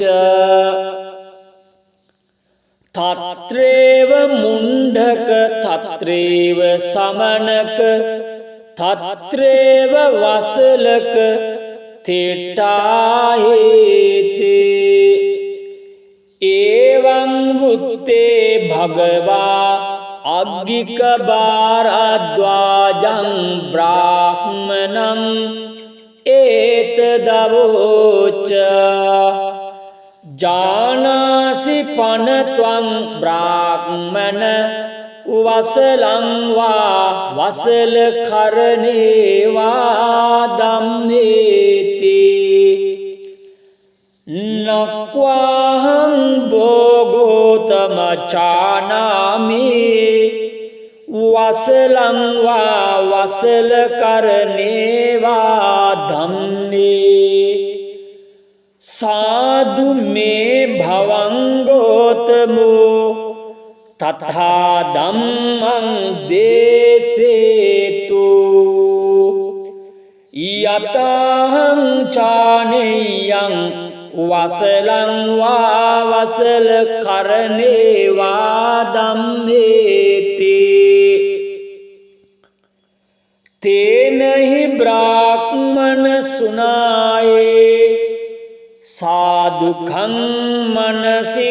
තත්‍රේව මුණ්ඩක තත්‍රේව සමනක තත්‍රේව වසලක තෙට්ටාහේතේ ඒවං වුත්තේ භගවා අග්ගික භාරද්වාජං බ්‍රාහ්මනං ඒතදවෝච ජානාසි පනත්වං බ්‍රාහ්මන වසලං වා වසල කරණේවා ධම්මේති නක්වාහං භෝගෝතම චානාමි වසලං වා වසල කරණේවා ධම්මේ සාදු මේ භවංගෝතමෝ තථා ධම්මං දේසේතු යතහං චානෙයං වසලං වා වසල කරණේවා ධම්මේති තේනහි බ්‍රාහ්මන සුනායේ සාදුඛං මනසිකරෝයේ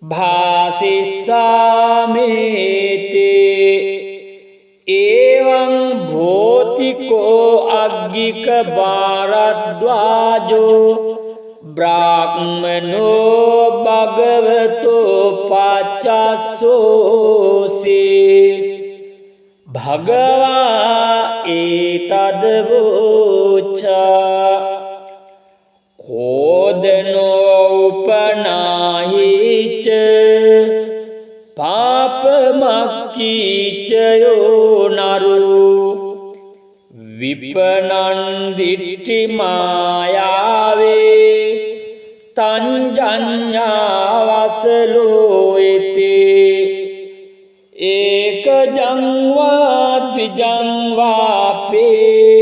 භාසිස්සාමේතේ එවං භෝතිකෝ අග්ගික භාරද්වාජෝ බ්‍රාහ්මනෝ භගවතෝ පච්චස්සෝසේ භගවා ඒතද්වෝච කෝදනෝ උපනාහිච පාපමක්කීචයෝ නරු විපනන් දිට්ඨි මායාවේ තංජඤ්ඤාවසලෝ ඉතේ ඒකජං වා ද්විජං වාපේ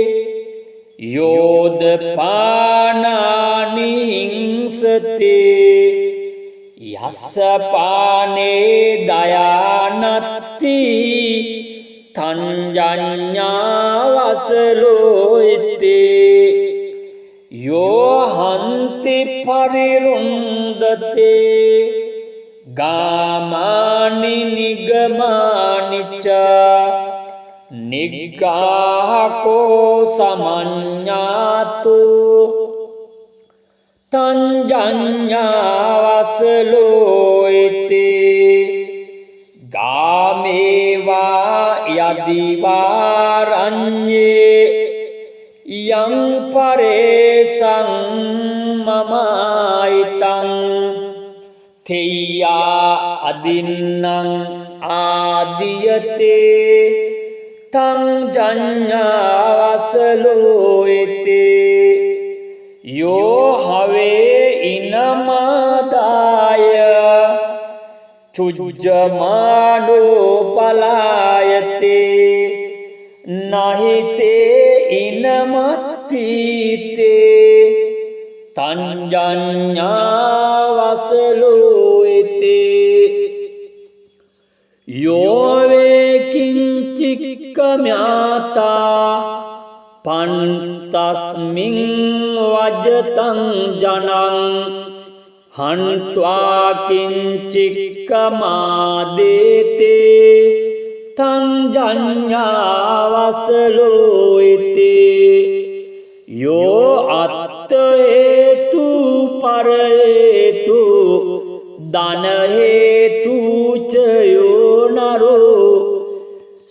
යෝද පානානි හිංසතේ යස්ස පානේ දයානත්ති තංජඤ්ඤාවසලෝ ඉතේ යෝ හන්ති පරිරුන්දතේ ගාමානි නිගමානිච නිග්ගාහකෝ සමඤ්ඤාතු තංජඤ්ඤාවසලෝ ඉතේ ඒවා යදිවාරඤ්ඤේ යං පරේසං මමයිතං තේයා අදින්නම් ආදියතේ තං ජඤ්ඤාවසලෝයිතේ යෝ හවේ ඉනමාදාය චුජ්ජමානෝ පලායතේ නහිතේ ඉනමත්තිතේ තං ජඤ්ඤාවසලෝයිතේ යෝ වේ කිංචික්කම්‍යාතා පන්තස්මින් වජතං ජනං හන්त्वा කිංචික්කමාදේතේ තං ජඤ්ඤාවසලෝයිතේ යෝ අත්ථ හේතු පර හේතු දන හේතු චයෝ නරෝ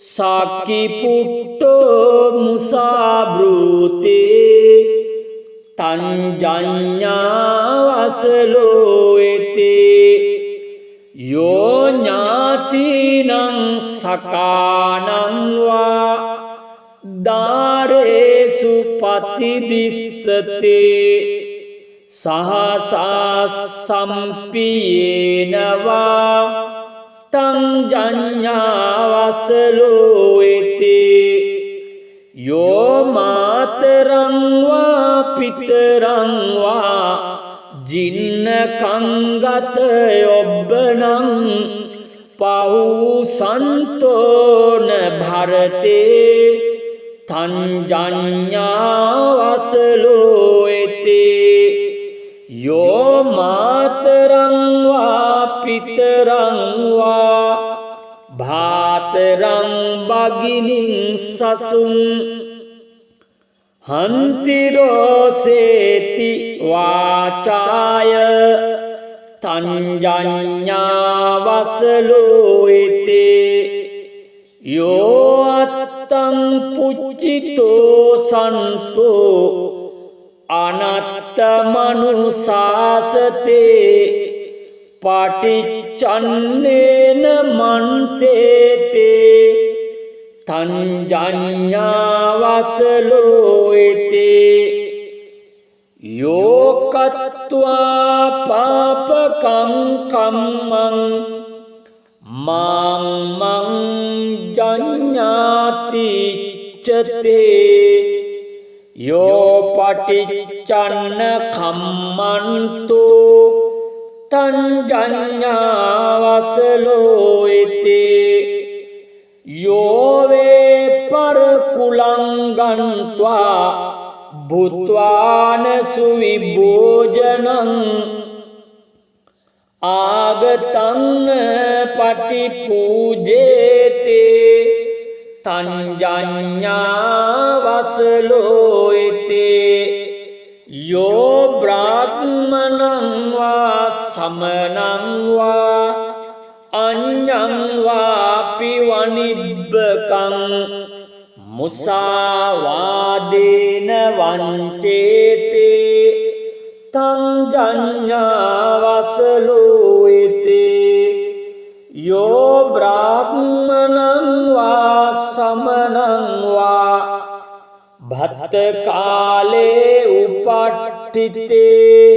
සාකි පුට්ටෝ මුසාබ්‍රූතේ තං ජඤ්ඤාවසලෝයිතේ යෝ ඥාතිනං සකානං වා දාරේසු පතිදිස්සතේ සහසා සම්පියේනවා තං ජඤ්ඤාවසලෝයිතේ යෝ මාතරං වා පිතරං වා ජින්න කංගත යොබ්බනං පහු සන්තෝන භරතේ තං ජඤ්ඤාවසලෝයිතේ යෝ මාතරං වා පිතරං වා භාතරං බගිනින් සසුන් හන්තිරෝසේති වාචාය තං ජඤ්ඤාවසලෝයිතේ යෝ අත්තං පුච්චිතෝ සන්තෝ අනත්ත මනුසාසතේ පටිච්චන්නේන මන්තේතේ තං ජඤ්ඤාවසලෝයිතේ යෝ කତ୍වා පාපකං කම්මං මාං මං ජඤ්ඤාති චතේ යෝ පටිච්චන්න කම්මන්තෝ තං ජඤ්ඤාවසලෝයිතේ යෝ වේ පරකුලං ගන්්වා භූත්වාන සුවිභෝජනං ආගතං පටිපූජේතේ තං ජඤ්ඤාවසලෝයිතේ යෝ බ්‍රාහ්මණං වා සමනං වා අඤ්ඤං වාපි වනිබ්බකං මුසාවාදේන වංචේතේ තං ජඤ්ඤාවසලෝයිතේ යෝ බ්‍රාහ්මණං වා සමනං වා භත්ත කාලේ උපට්ඨිතේ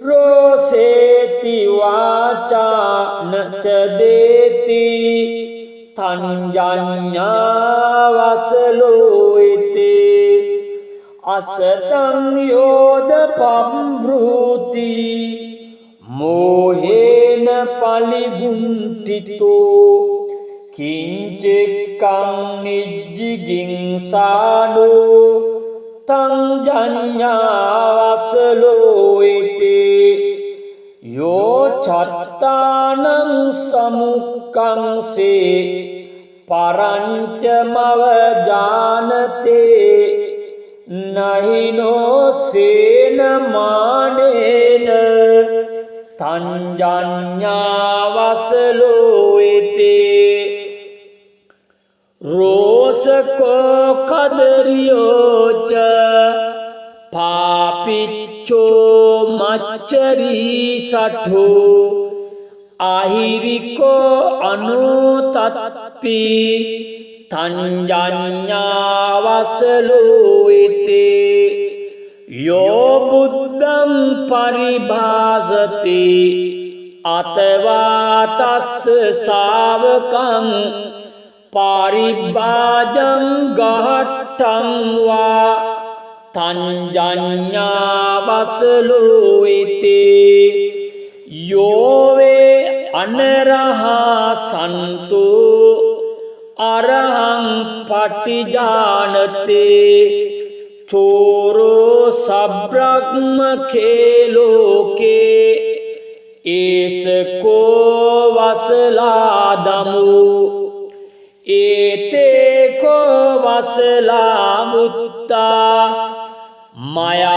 රෝසේති වාචා නච දේති තං ජඤ්ඤාවසලෝයිතේ අසතං යෝද පම්බ්‍රූති මෝහේන පලිගුන්තිතෝ කිංචෙක්කං නිජ්ජිගින්සානෝ තං ජඤ්ඤාවසලෝයිතේ යෝ චත්තානං සමුක්ඛංසේ පරංච මව ජානතේ නහිනෝ සේන මානේන තං ජඤ්ඤාවසලෝයිතේ रोसको कदरियोच पापिच्चो मच्चरी सठो आहिरिको अनुतत्पि तंजन्यावसलोइते यो बुद्धं परिभासते अथवा तस्य सावकं पारिभाजं गहट्टं वा तंजन्यावसलोइते यो वे अनरहा सन्तो अरहं पटिजानते चोरो सब्रह्म खेलोके एसको वसलादमु एते को वसला मुत्ता मया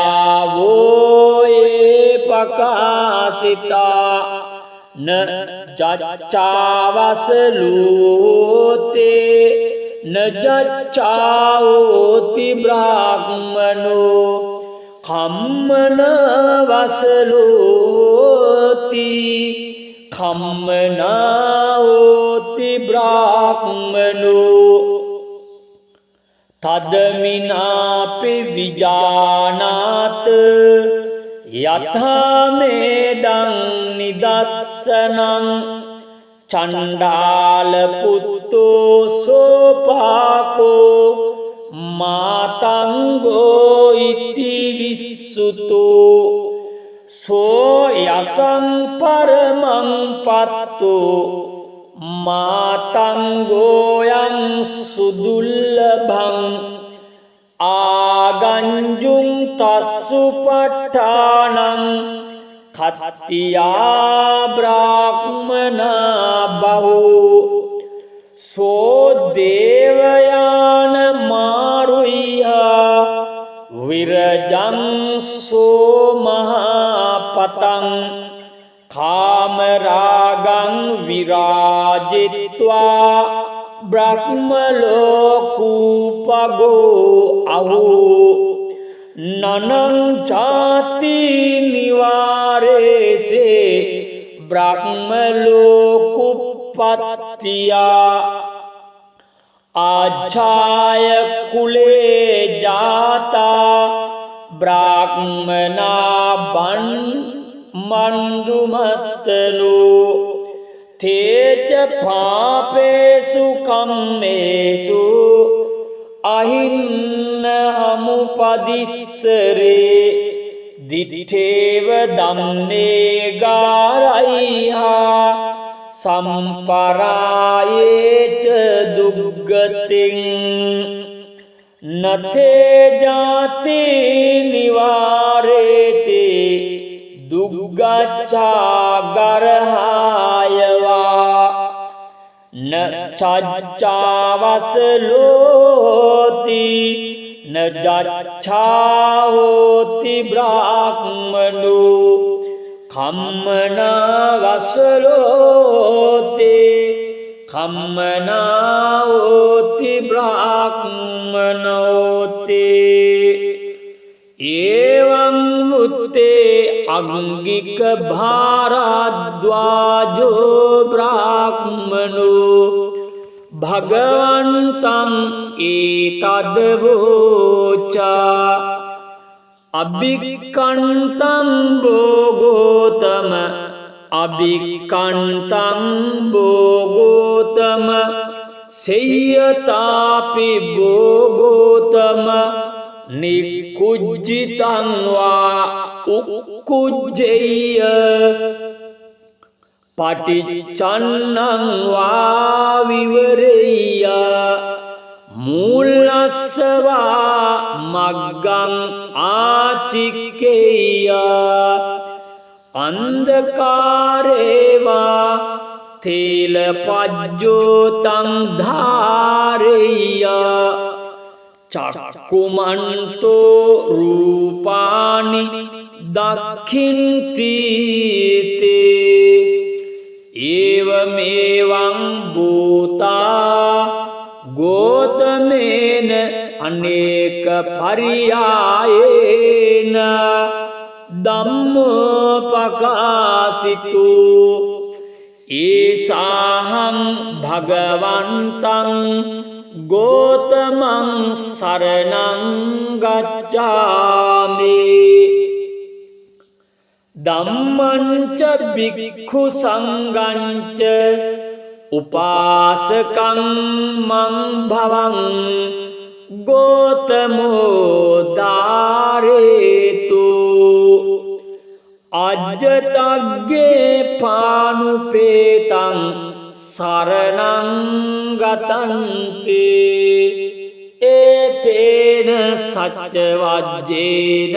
वो ये प्रकाशिता न जच्चावसलूते न जच्चाओति ब्राह्मणो खम्मन वसलोति खम्मनाओति ब्राह्मणो तदमिनापि विजानात यथा मेदं निदर्शनं चण्डालपुत्तो सोपाको मातंगो इति विसुतो सो यशं परमं पत्तो मातंगोयं सुदुर्लभं आगंजुं तस्सुपट्ठानं खत्तिया ब्राह्मणा बहु सो देवयान मारुह्य विरजं सो महापतं कामरागं विराजित्वा ब्रह्मलोकूपगो अहो ननं चाति निवारेसे ब्रह्मलोकुपत्तिया आच्छाय कुले जाता ब्राह्मणा बन्धुमत्तलो ते च पापेषु कम्मेषु अहिन्नहमुपदिश्यरे दिठेव दम्ने गारैहा संपराये च दुर्गतिं नथे जाति निवारेते दुर्गच्छा गर्हाय वा न चच्चावसलोति न जच्छाहोति ब्राह्मणो खम्मनावसलोते खम्मनाहोति ब्राह्मणोते एवं मुत्ते अंगिक भारद्वाजो ब्राह्मणो भगवन्तं एतद्वोचा अभिकण्ठं वो गोतम अभिकण्ठं वो गोतम सेयतापि वो गोतम निकुज्जितं वा उक्कुज्जेय पटिच्चन्नं वा विवरेय मूलस्य वा मग्गं आचिक्केय अन्धकारे वा तेलपज्योतं धारय्य चक्षुमन्तो रूपाणि दक्षिन्ति ते एवमेवं भूता ගෝතමේන අනේක පරියායේන ධම්මෝපකාසිතු ඒසාහං භගවන්තං ගෝතමං සරණං ගච්ඡාමි ධම්මංච භික්ඛු සංඝංච උපාසකං මං භවං ගෝතමෝ දාරේතු අජ්ජතග්ගේ පානුපේතං සරණං ගතන්ති ඒතේන සච්ච වජ්ජේන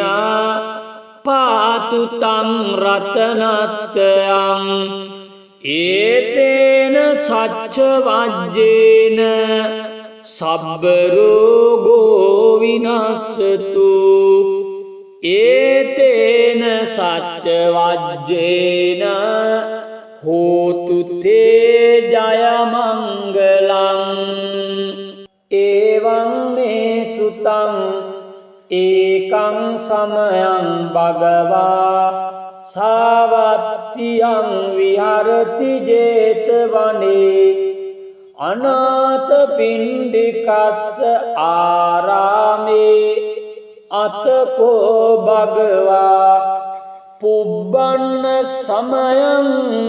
පාතු තං රතනත්තයං ඒතේන සච්ච වජ්ජේන සබ්බ රෝගෝ විනස්සතු ඒතේන සච්ච වජ්ජේන හෝතු තේ ජය මංගලං එවං මේ සුතං ඒකං සමයං භගවා සාවත්තියං විහරති ජේතවනේ අනාථ පිණ්ඩිකස්ස ආරාමේ අතකෝ භගවා පුබ්බන්න සමයං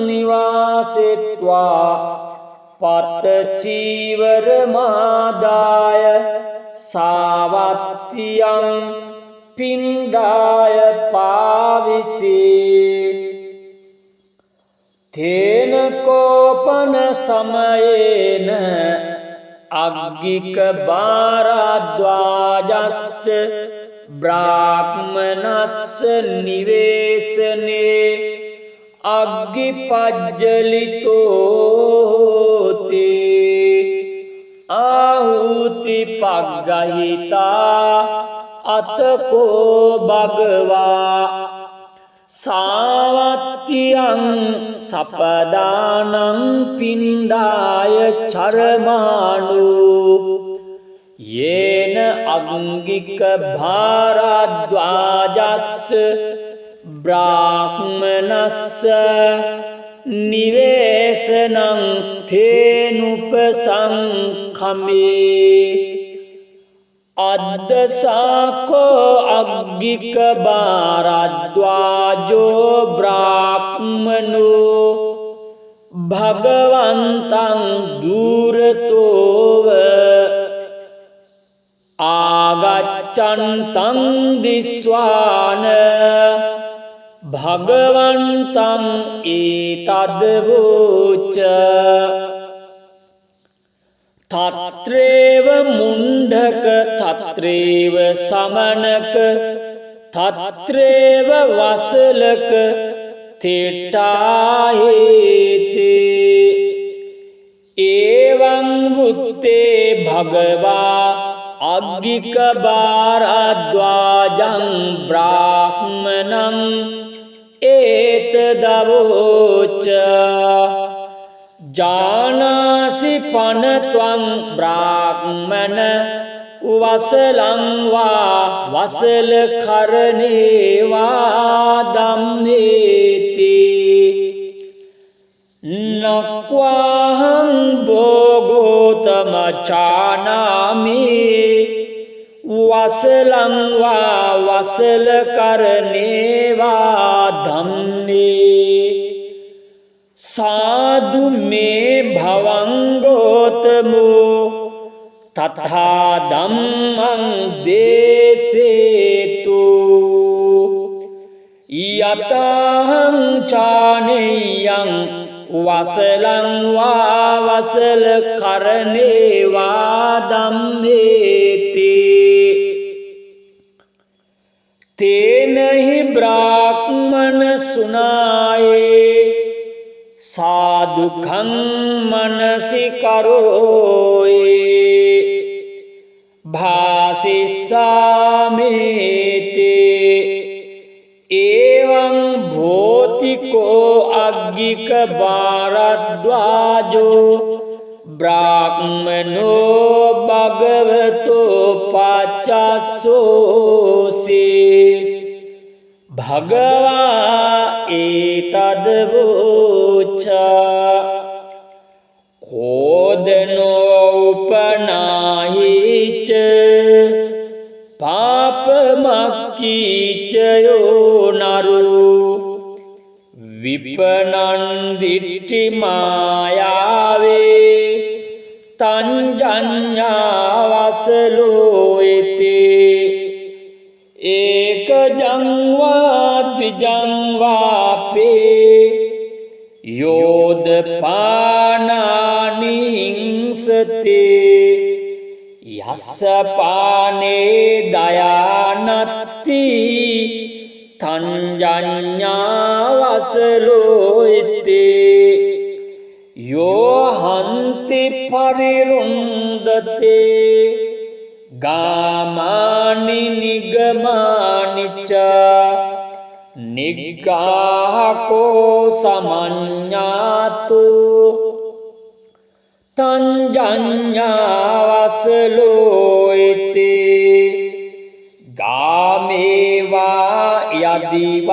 නිවාසෙත්වා පත්ත චීවර මාදාය සාවත්තියං පිණ්ඩාය පාවිසේ තේන කෝපන සමයේන අග්ගික බාරද්වාජස්ස බ්‍රාහ්මනස්ස නිවේසනේ අග්ගි පජ්ජලිතෝති ආහුති පග්ගහිතා අතකෝ භගවා සාවත්තියං සපදානං පිණ්ඩාය චරමානු යේන අංගික භාරද්වාජස්ස බ්‍රාහ්මනස්ස නිවේසනං තේනුපසංඛමේ අද්දසාකෝ අග්ගික බාරද්වාජෝ බ්‍රාහ්මනෝ භගවන්තං දුරතෝව ආගච්ඡන්තං දිස්වාන භගවන්තං ඒතද්වෝච තත්‍රේව මුණ්ඩක තත්‍රේව සමනක තත්‍රේව වසලක තෙට්ටාහේතේ ඒවං වුත්තේ භගවා අග්ගික බාරද්වාජං බ්‍රාහ්මනං ඒතදවෝච ජානාසි පනත්වං බ්‍රාහ්මන වසලං වා වසල කරණේවා ධම්මේති නක්වාහං භෝගෝතමචානාමි වසලං වා වසල කරණේවා ධම්මේ සාදු මේ භවංගෝතමෝ තථා ධම්මං දේසේතු යතහං චානේයං වසලං වා වසල කරණේවා ධම්මේති තේනහි බ්‍රාහ්මන සුනායේ සාදුඛං මනසි කරෝයේ භාසිස්සාමේතේ එවං භෝතිකෝ අග්ගික බාරද්වාජෝ බ්‍රාහ්මනෝ භගවතෝ පච්චස්සෝසේ භගවා ඒතදවෝචා කෝදනෝ උපනාහිච පාපමක්කීචයෝ නරු විපනන්දිට්ටි මායාවේ තංජඤ්ඤාවසලෝයිතේ ඒක ජංවා ද්විජංවාපේ යෝද පානානිහිංසතේ යස්ස පානේ දයානත්ති තංජඤ්ඤාවසලෝයිතේ යෝ හන්ති පරිරුන්දතේ ගාමානි නිගමානිච නිග්ගාහකෝ සමඤ්ඤාතු තංජඤ්ඤාවසලෝයිතේ ගාමේවා යදිවාරඤ්ඤේ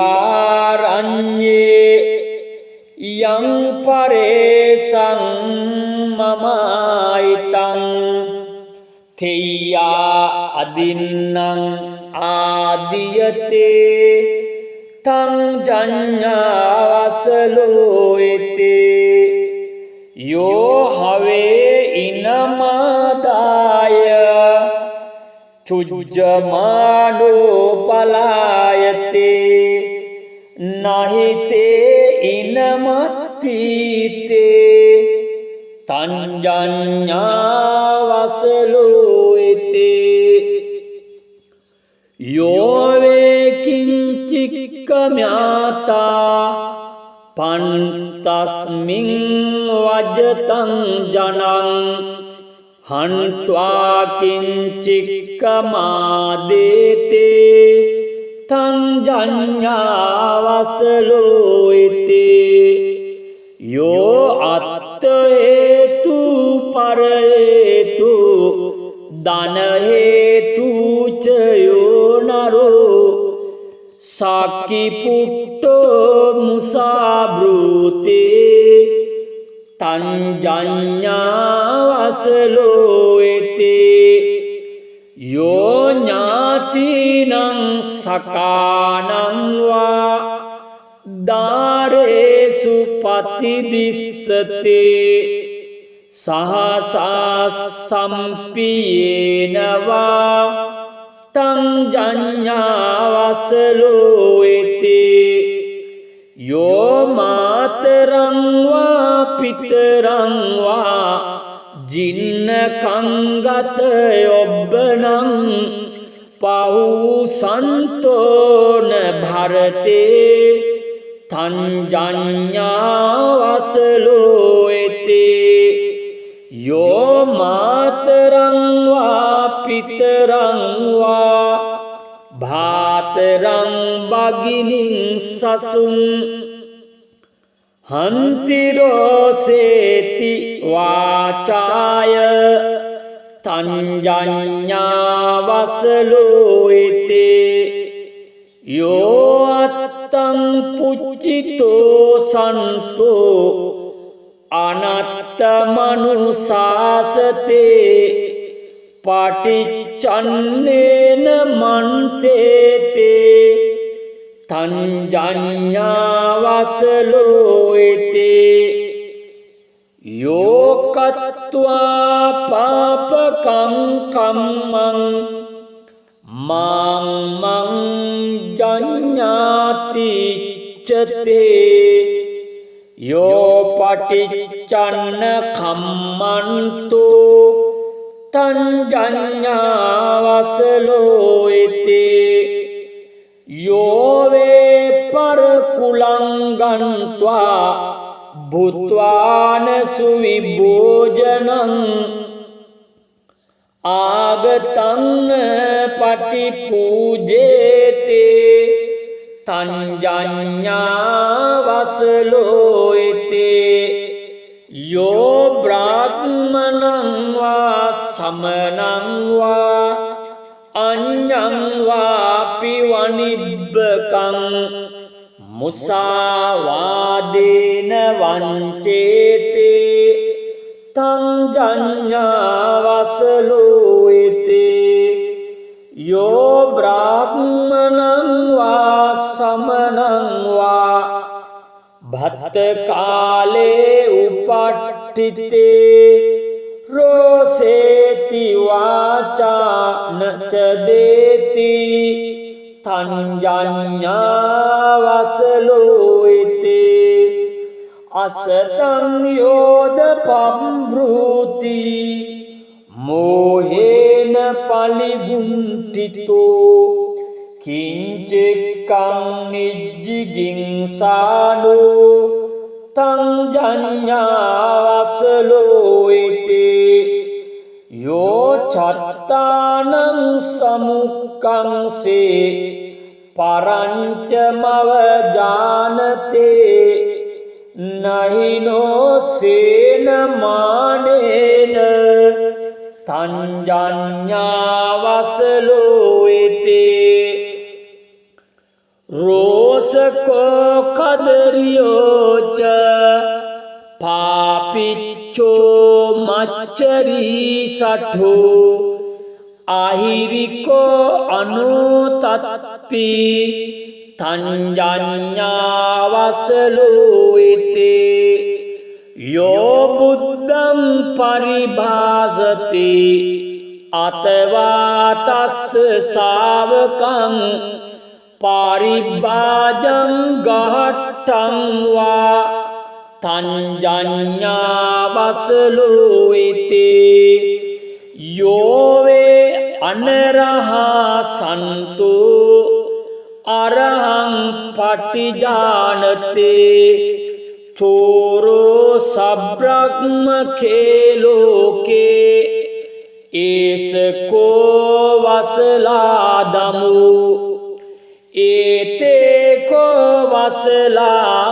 යං පරේසං මමායිතං තෙය්‍යා අදින්නං ආදියතේ තංජඤ්ඤාවසලෝයිතේ යෝ හවේ ඉනමාදාය චුජ්ජමානෝ පලායතේ නහිතේ ඉනමත්තිතේ තංජඤ්ඤාවසලෝයිතේ යෝවේ කිංචික්කම්‍යාතා පන්තස්මින් වජතං ජනං හන්त्वा කිංචික්කමාදේතේ තංජඤ්ඤාවසලෝයිතේ යෝ අත්ත හේතු පර හේතු දන හේතු චයෝ නරෝ සාකි පුට්ටෝ මුසාබ්‍රූතේ තංජඤ්ඤාවසලෝයිතේ යෝ ඥාතිනං සකානං වා දාරේසු පතිදිස්සතේ සහසා සම්පියේනවා තංජඤ්ඤාවසලෝයිතේ යෝ මාතරං වා පිතරං වා ජින්න කංගත යොබ්බනං පහු සන්තෝන භරතේ තංජඤ්ඤාවසලෝයිතේ යෝ මාතරං වා පිතරං වා භාතරං බගිනින් සසුන් හන්තිරෝසේති වාචාය තංජඤ්ඤාවසලෝයිතේ යෝ අත්තං පුච්චිතෝ සන්තෝ අනත්ත මනුසාසතේ පටිච්චන්නේන මන්තේතේ තංජඤ්ඤාවසලෝයිතේ යෝ කତ୍වා පාපකං කම්මං මං ජඤ්ඤාති චතේ යෝ පටිච්චන්න කම්මන්තු තංජඤ්ඤාවසලෝයිතේ යෝ වේ පරකුලං ගන්්වා භූත්වාන සුවිභෝජනං ආගතං පටිපූජේතේ තංජඤ්ඤාවසලෝයිතේ යෝ බ්‍රාහ්මණං වා समनं वा अඤ්ඤං वापि वनिब्बकं मुसावादेन वञ्चेते तं जඤ්ඤාවසලෝයිते यो ब्राह्मणं वा समनं वा भत्तकाले उपट्ठिते रोसेति वाचा न च देति तं जඤ්ඤාවසලෝයිते असतं योदपम्ब्रूति मोहेन पलिगुण्ठितो किञ्चिक्कं निज्जिगिंसानो तं जඤ්ඤාවසලෝයිते यो चत्तानं समुक्कंसे परञ्चमवजानते नहिनो सेन मानेन तं जඤ්ඤාවසලෝයිते रोसको कदरियो च पापिच्चो मच्चरी सठो आहिरिको अनुतत्पि तं जඤ්ඤාවසලෝයිते यो बुद्धं परिभासते अथवा तस्य सावकं पारिभाजं गहट्टं वा तं जඤ්ඤාවසලෝයිते यो वे अनरहा सन्तो अरहं पटिजानते चोरो सब्रह्मखे लोके एसको वसलादमु एते को वसला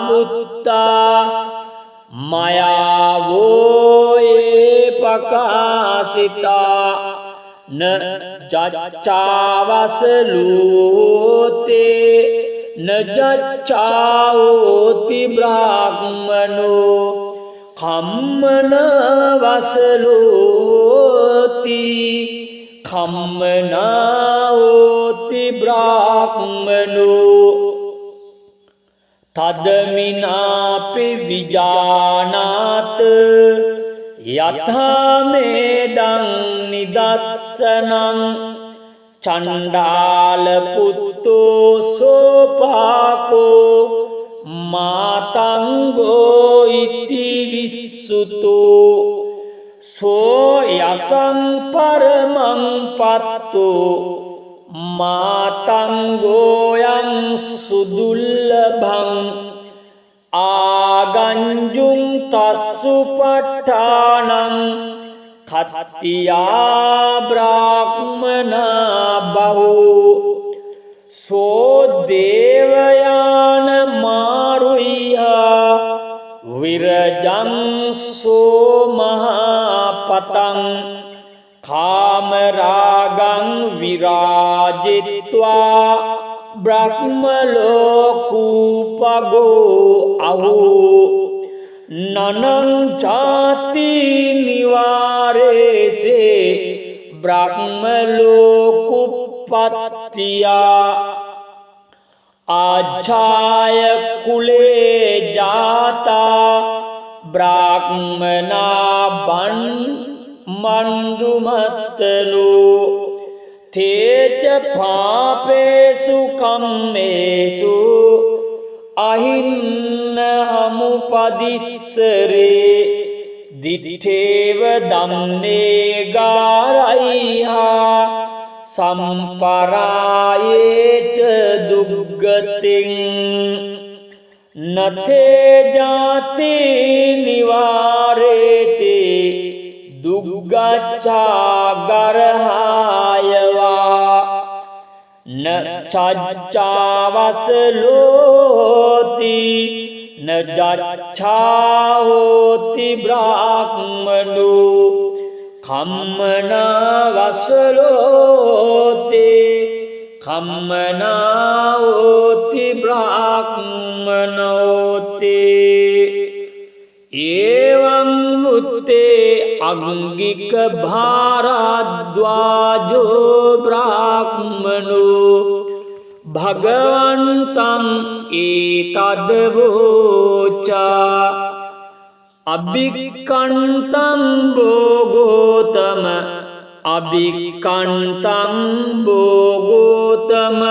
मुत्ता मया वो ये प्रकाशिता न जच्चावसलूते न जच्चाओति ब्राह्मणो खम्मन वसलोति खम्मनाओति ब्राह्मणो तदमिनापि विजानात् यथा मेदं निदर्शनं चण्डालपुत्रो सोपाको मातंगो इति विसुतो सो यशं परमं पत्तो मातंगोयं सुदुर्लभं आगञ्जुं तस्सुपट्ठानं खत्तिया ब्राह्मणा बहु सो देवयान मारुह्य विरजं सो महापतं कामरागं विराजित्वा ब्रह्मलोकूपगो अहो ननं जाति निवारेसे ब्रह्मलोकुपत्तिया आच्छाय कुले जाता ब्राह्मणा मन्दुमत्तनो ते च पापेषु कम्मेषु अहिन्नहमुपदिस्सरे दिठेव दम्ने गारैहा संपराये च दुर्गतिं न ते जाति निवारेते दुर्गच्छा गर्हाय वा न चच्चावसलोति न जच्छाहोति ब्राह्मणो කම්මනා වසලෝති කම්මනා ඕති බ්‍රාහ්මනෝති එවං මුත්තේ අංගික භාරද්වාජෝ බ්‍රාහ්මනෝ භගවන්තං ඒතදවෝචා අභික්ඛන්තං භෝගෝතම අභික්ඛන්තං භෝගෝතම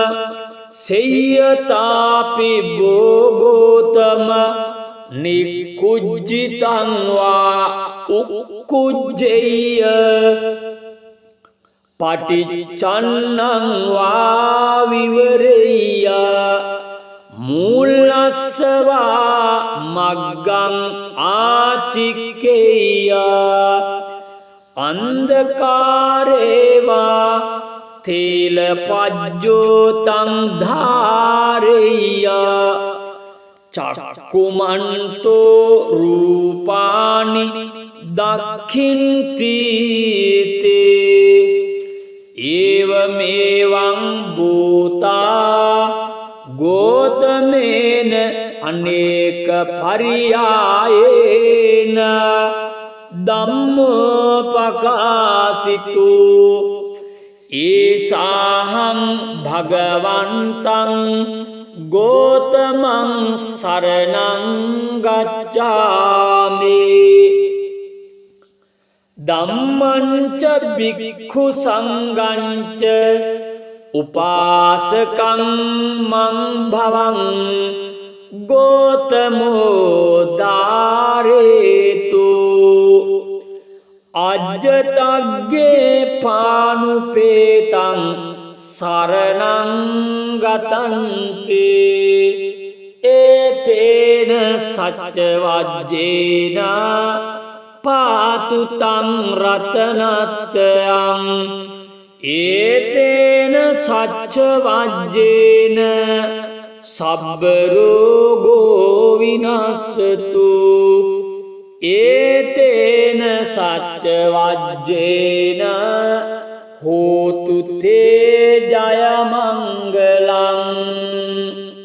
සේයතාපි භෝගෝතම නිකුජ්ජිතං වා උක්කුජ්ජේය පටිච්චන්නං වා විවරෙය්‍ය මූලස්සවා මග්ගං ආචික්කේය අන්ධකාරේවා තේල පජ්ජෝතං ධාරෙය්‍ය චක්කුමන්තෝ රූපානි දක්ඛින්ති තේ ඒවමේවං භූතා ගෝතමේන අනේක පරියායේන ධම්මෝපකාසිතු ඒසාහං භගවන්තං ගෝතමං සරණං ගච්ඡාමි ධම්මංච භික්ඛු සංඝංච උපාසකං මං භවං ගෝතමෝ දාරේතු අජ්ජතග්ගේ පානුපේතං සරණං ගතන්ති ඒතේන සච්ච වජ්ජේන පාතු තං රතනත්තයං ඒතේන සච්ච වජ්ජේන සබ්බ රෝගෝ විනස්සතු ඒතේන සච්ච වජ්ජේන හෝතු තේ ජය මංගලං